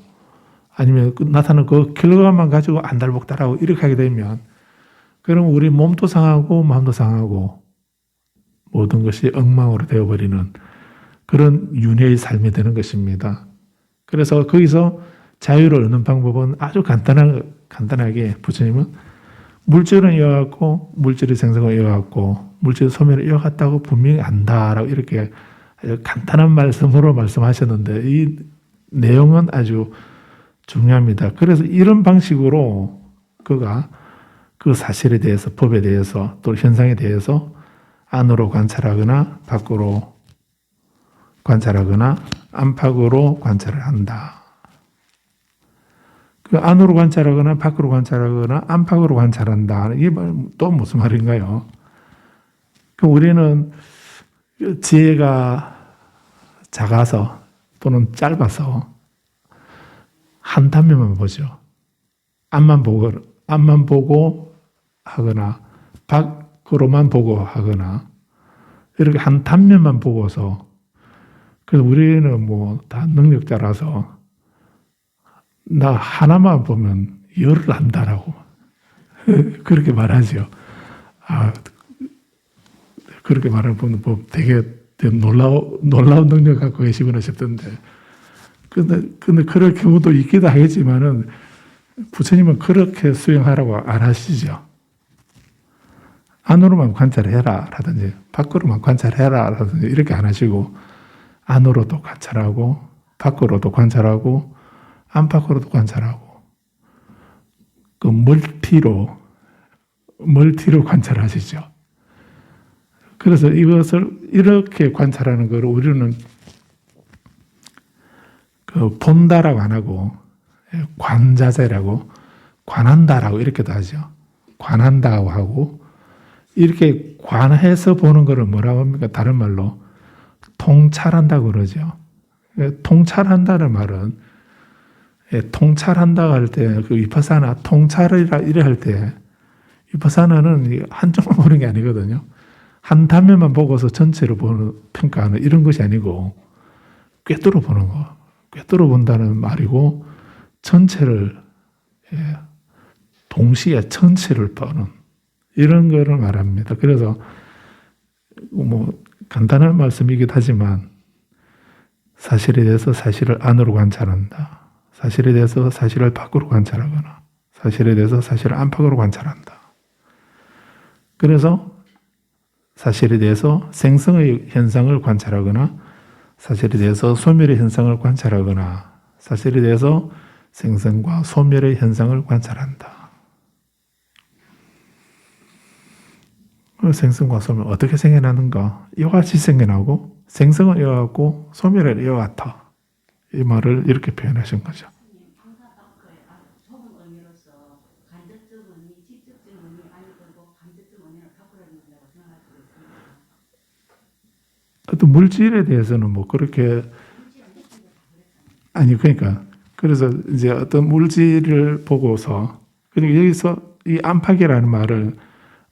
아니면 나타나는 그 결과만 가지고 안달복달하고 이렇게 하게 되면 그럼 우리 몸도 상하고 마음도 상하고 모든 것이 엉망으로 되어버리는 그런 윤회의 삶이 되는 것입니다. 그래서 거기서 자유를 얻는 방법은 아주 간단하게 부처님은 물질은 이어갔고 물질의 생성을 이어갔고 물질의 소멸을 이어갔다고 분명히 안다라고 이렇게 아주 간단한 말씀으로 말씀하셨는데 이 내용은 아주 중요합니다. 그래서 이런 방식으로 그가 그 사실에 대해서 법에 대해서 또 현상에 대해서 안으로 관찰하거나 밖으로 관찰하거나 안팎으로 관찰을 한다. 그 안으로 관찰하거나 밖으로 관찰하거나 안팎으로 관찰한다. 이게 또 무슨 말인가요? 그 우리는 지혜가 작아서 또는 짧아서 한 단면만 보죠. 앞만 보고 하거나 밖으로만 보고 하거나 이렇게 한 단면만 보고서 그래서 우리는 뭐 다 능력자라서 나 하나만 보면 열을 안다라고 그렇게 말하죠. 그렇게 말하는 분 되게 놀라운 능력 갖고 계시구나 싶던데. 근데 그럴 경우도 있기도 하겠지만은 부처님은 그렇게 수행하라고 안 하시죠. 안으로만 관찰해라 라든지 밖으로만 관찰해라 라든지 이렇게 안 하시고 안으로도 관찰하고 밖으로도 관찰하고 안팎으로도 관찰하고 그 멀티로 관찰하시죠. 그래서 이것을 이렇게 관찰하는 걸 우리는 그 본다라고 안 하고 관자세라고 관한다라고 이렇게도 하죠. 관한다고 하고 이렇게 관해서 보는 것을 뭐라고 합니까? 다른 말로 통찰한다고 그러죠. 통찰한다는 말은 통찰한다고 할 때 그 위파사나 통찰이라 이래 할 때 위파사나는 한쪽만 보는 게 아니거든요. 한 단면만 보고서 전체를 보는 평가하는 이런 것이 아니고 꿰뚫어 보는 거. 꿰뚫어 본다는 말이고 전체를 동시에 전체를 보는 이런 거를 말합니다. 그래서 뭐 간단한 말씀이기도 하지만 사실에 대해서 사실을 안으로 관찰한다. 사실에 대해서 사실을 밖으로 관찰하거나 사실에 대해서 사실을 안팎으로 관찰한다. 그래서 사실에 대해서 생성의 현상을 관찰하거나 사실에 대해서 소멸의 현상을 관찰하거나 사실에 대해서 생성과 소멸의 현상을 관찰한다. 생성과 소멸 어떻게 생겨나는가? 이와 같이 생겨나고 생성은 이와 같고 소멸은 이와 같아. 이 말을 이렇게 표현하신 거죠. 어떤 물질에 대해서는 뭐 그렇게 아니 그러니까 그래서 이제 어떤 물질을 보고서 그러니까 여기서 이 안팎이라는 말을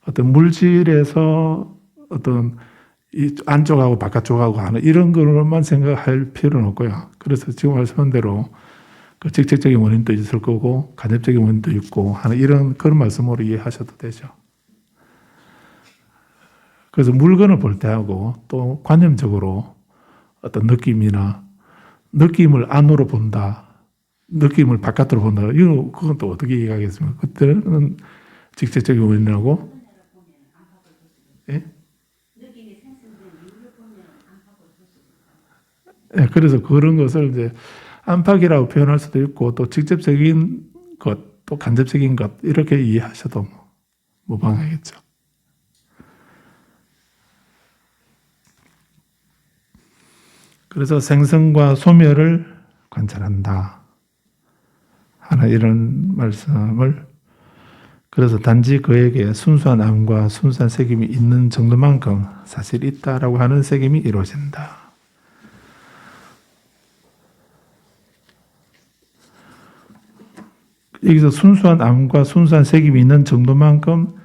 어떤 물질에서 어떤 이 안쪽하고 바깥쪽하고 하는 이런 것만 생각할 필요는 없고요. 그래서 지금 말씀한 대로 그 직접적인 원인도 있을 거고 간접적인 원인도 있고 하는 이런 그런 말씀으로 이해하셔도 되죠. 그래서 물건을 볼 때하고 또 관념적으로 어떤 느낌이나 느낌을 안으로 본다, 느낌을 바깥으로 본다. 이거 그건 또 어떻게 이해하겠습니까? 그때는 직접적인 원인하고 예? 네, 그래서 그런 것을 이제 안팎이라고 표현할 수도 있고 또 직접적인 것, 또 간접적인 것 이렇게 이해하셔도 무방하겠죠. 그래서 생성과 소멸을 관찰한다 하는 이런 말씀을 그래서 단지 그에게 순수한 암과 순수한 색임이 있는 정도만큼 사실 있다라고 하는 색임이 이루어진다. 여기서 순수한 암과 순수한 색임이 있는 정도만큼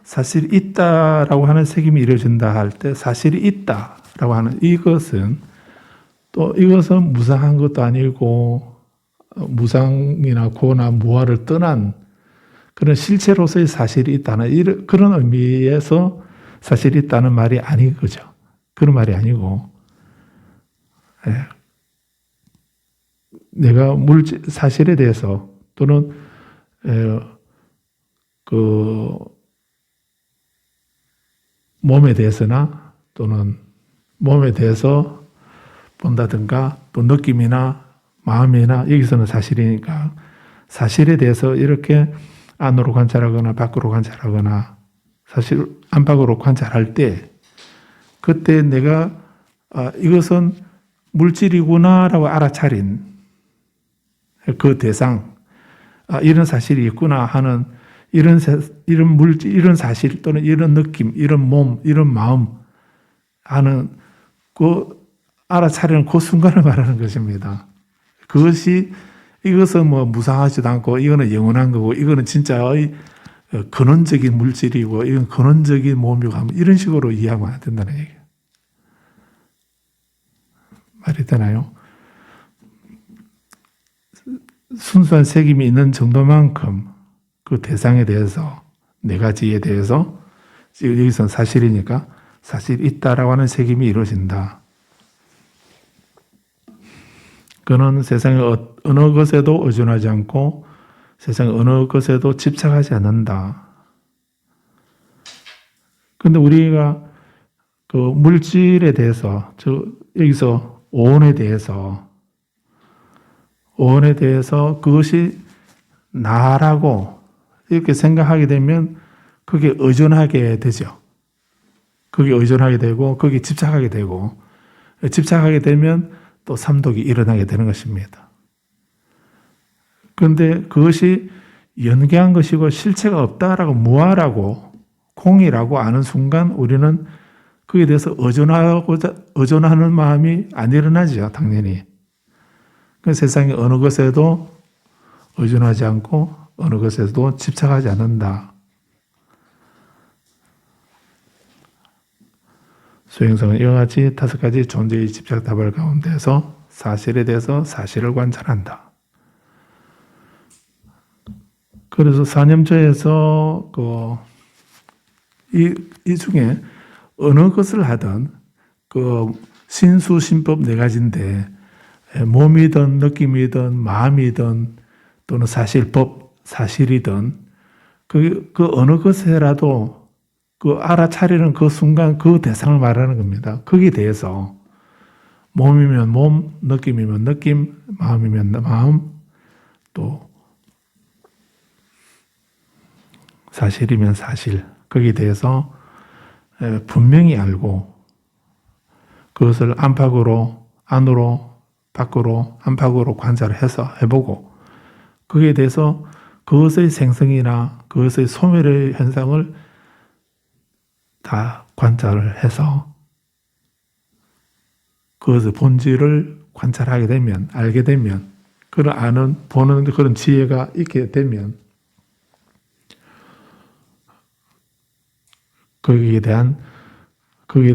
사실이 있다라고 하는 색임이 이루어진다 할 때 사실이 있다라고 하는 이것은 또 이것은 무상한 것도 아니고 무상이나 고나 무아를 떠난 그런 실체로서의 사실이 있다는 그런 의미에서 사실이 있다는 말이 아닌 거죠. 그런 말이 아니고 내가 사실에 대해서 또는 그 몸에 대해서나 또는 몸에 대해서 본다든가 또 느낌이나 마음이나 여기서는 사실이니까 사실에 대해서 이렇게 안으로 관찰하거나 밖으로 관찰하거나 사실 안팎으로 관찰할 때 그때 내가 이것은 물질이구나라고 알아차린 그 대상 이런 사실이 있구나 하는 이런 물질, 이런 사실 또는 이런 느낌, 이런 몸, 이런 마음 하는 그 알아차리는 그 순간을 말하는 것입니다. 이것은 뭐 무상하지도 않고 이거는 영원한 거고 이거는 진짜의 근원적인 물질이고 이건 근원적인 몸이고 하면 이런 식으로 이해하면 안 된다는 얘기예요. 말이 되나요? 순수한 색임이 있는 정도만큼 그 대상에 대해서 네 가지에 대해서 여기서는 사실이니까 사실 있다라고 하는 색임이 이루어진다. 그는 세상의 어느 것에도 의존하지 않고 세상의 어느 것에도 집착하지 않는다. 그런데 우리가 그 물질에 대해서 여기서 오온에 대해서 그것이 나라고 이렇게 생각하게 되면 그게 의존하게 되죠. 그게 의존하게 되고 거기에 집착하게 되고 집착하게 되면 또 삼독이 일어나게 되는 것입니다. 그런데 그것이 연계한 것이고 실체가 없다라고 무아라고 공이라고 아는 순간 우리는 그에 대해서 의존하는 마음이 안 일어나죠. 당연히. 그 세상의 어느 것에도 의존하지 않고 어느 것에도 집착하지 않는다. 수행성은 이와 같이 5가지 존재의 집착 다발 가운데서 사실에 대해서 사실을 관찰한다. 그래서 사념조에서 이 중에 어느 것을 하든 신수신법 4가지인데 몸이든 느낌이든 마음이든 또는 사실법, 사실이든 그 어느 것에라도 알아차리는 그 순간 그 대상을 말하는 겁니다. 거기에 대해서 몸이면 몸, 느낌이면 느낌, 마음이면 마음, 또 사실이면 사실, 거기에 대해서 분명히 알고 그것을 안팎으로, 안으로, 밖으로, 안팎으로 관찰을 해서 해보고 거기에 대해서 그것의 생성이나 그것의 소멸의 현상을 다 관찰을 해서 그것의 본질을 관찰하게 되면, 알게 되면, 그런 아는, 보는 그런 지혜가 있게 되면 거기에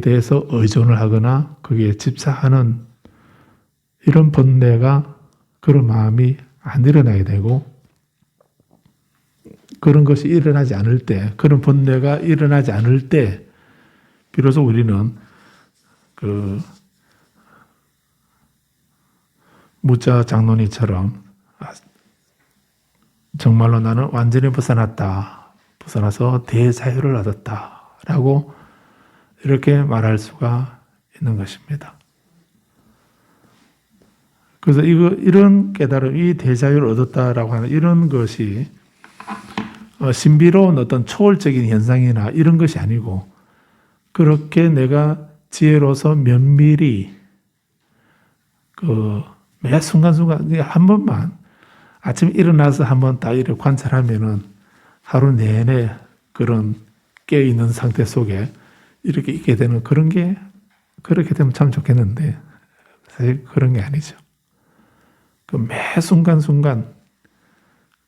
대해서 의존을 하거나 거기에 집착하는 이런 번뇌가, 그런 마음이 안 일어나게 되고, 그런 것이 일어나지 않을 때, 그런 번뇌가 일어나지 않을 때 비로소 우리는 무자 장론이처럼 정말로 나는 완전히 벗어나서 대자유를 얻었다라고 이렇게 말할 수가 있는 것입니다. 그래서 이런 깨달음, 이 대자유를 얻었다라고 하는 이런 것이 신비로운 어떤 초월적인 현상이나 이런 것이 아니고, 그렇게 내가 지혜로서 면밀히 매 순간순간 한 번만 아침에 일어나서 한번 다 이렇게 관찰하면은 하루 내내 그런 깨어있는 상태 속에 이렇게 있게 되는 그런 게, 그렇게 되면 참 좋겠는데 사실 그런 게 아니죠. 매 순간순간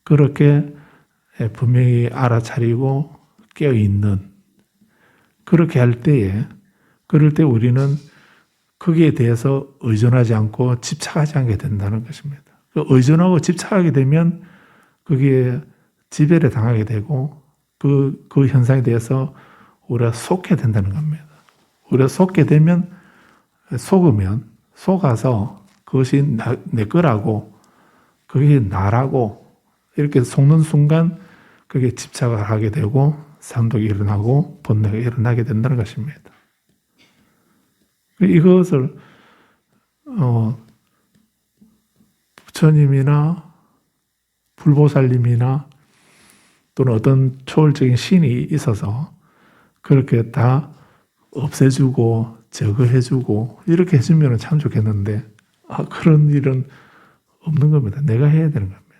그렇게 분명히 알아차리고 깨어있는, 그렇게 할 때에, 그럴 때 우리는 거기에 대해서 의존하지 않고 집착하지 않게 된다는 것입니다. 의존하고 집착하게 되면 거기에 지배를 당하게 되고 그 현상에 대해서 우리가 속게 된다는 겁니다. 우리가 속게 되면, 속아서 그것이 내 거라고, 그게 나라고 이렇게 속는 순간 그게 집착을 하게 되고 삼독이 일어나고 번뇌가 일어나게 된다는 것입니다. 이것을 부처님이나 불보살님이나 또는 어떤 초월적인 신이 있어서 그렇게 다 없애주고 제거해주고 이렇게 해주면 참 좋겠는데 그런 일은 없는 겁니다. 내가 해야 되는 겁니다.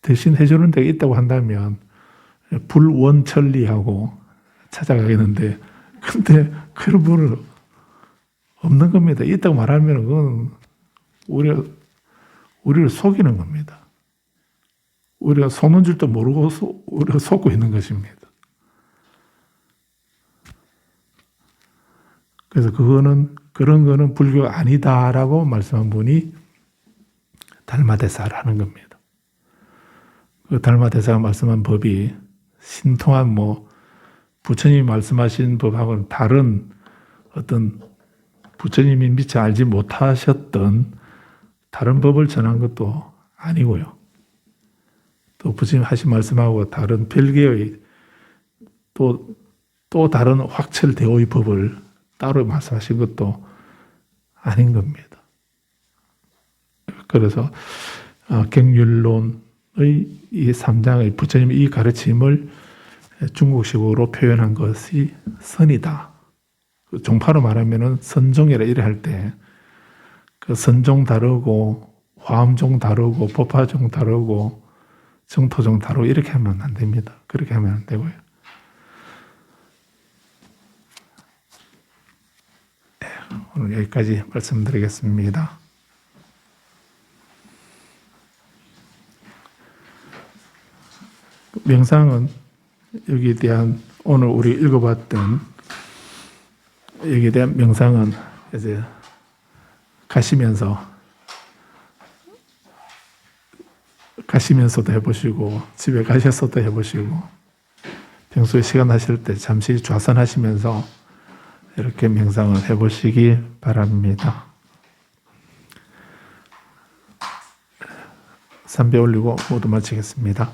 대신 해주는 데가 있다고 한다면 불원천리하고 찾아가겠는데, 근데 그런 분은 없는 겁니다. 있다고 말하면 그건 우리를 속이는 겁니다. 우리가 속는 줄도 모르고 우리가 속고 있는 것입니다. 그래서 그런 거는 불교가 아니다라고 말씀한 분이 달마대사를 하는 겁니다. 그 달마대사가 말씀한 법이 신통한 부처님이 말씀하신 법하고는 다른 어떤 부처님이 미처 알지 못하셨던 다른 법을 전한 것도 아니고요. 또 부처님 하신 말씀하고 다른 별개의 또 다른 확철대오의 법을 따로 말씀하신 것도 아닌 겁니다. 그래서 경율론의 이 3장의 부처님의 이 가르침을 중국식으로 표현한 것이 선이다. 종파로 말하면은 선종이라 이래 할 때 그 선종 다르고 화엄종 다르고 법화종 다르고 정토종 다르고 이렇게 하면 안 됩니다. 그렇게 하면 안 되고요. 오늘 여기까지 말씀드리겠습니다. 명상은 여기에 대한 오늘 우리 읽어봤던 여기에 대한 명상은 이제 가시면서도 해보시고 집에 가셔서도 해보시고 평소에 시간 하실 때 잠시 좌선하시면서 이렇게 명상을 해보시기 바랍니다. 삼배 올리고 모두 마치겠습니다.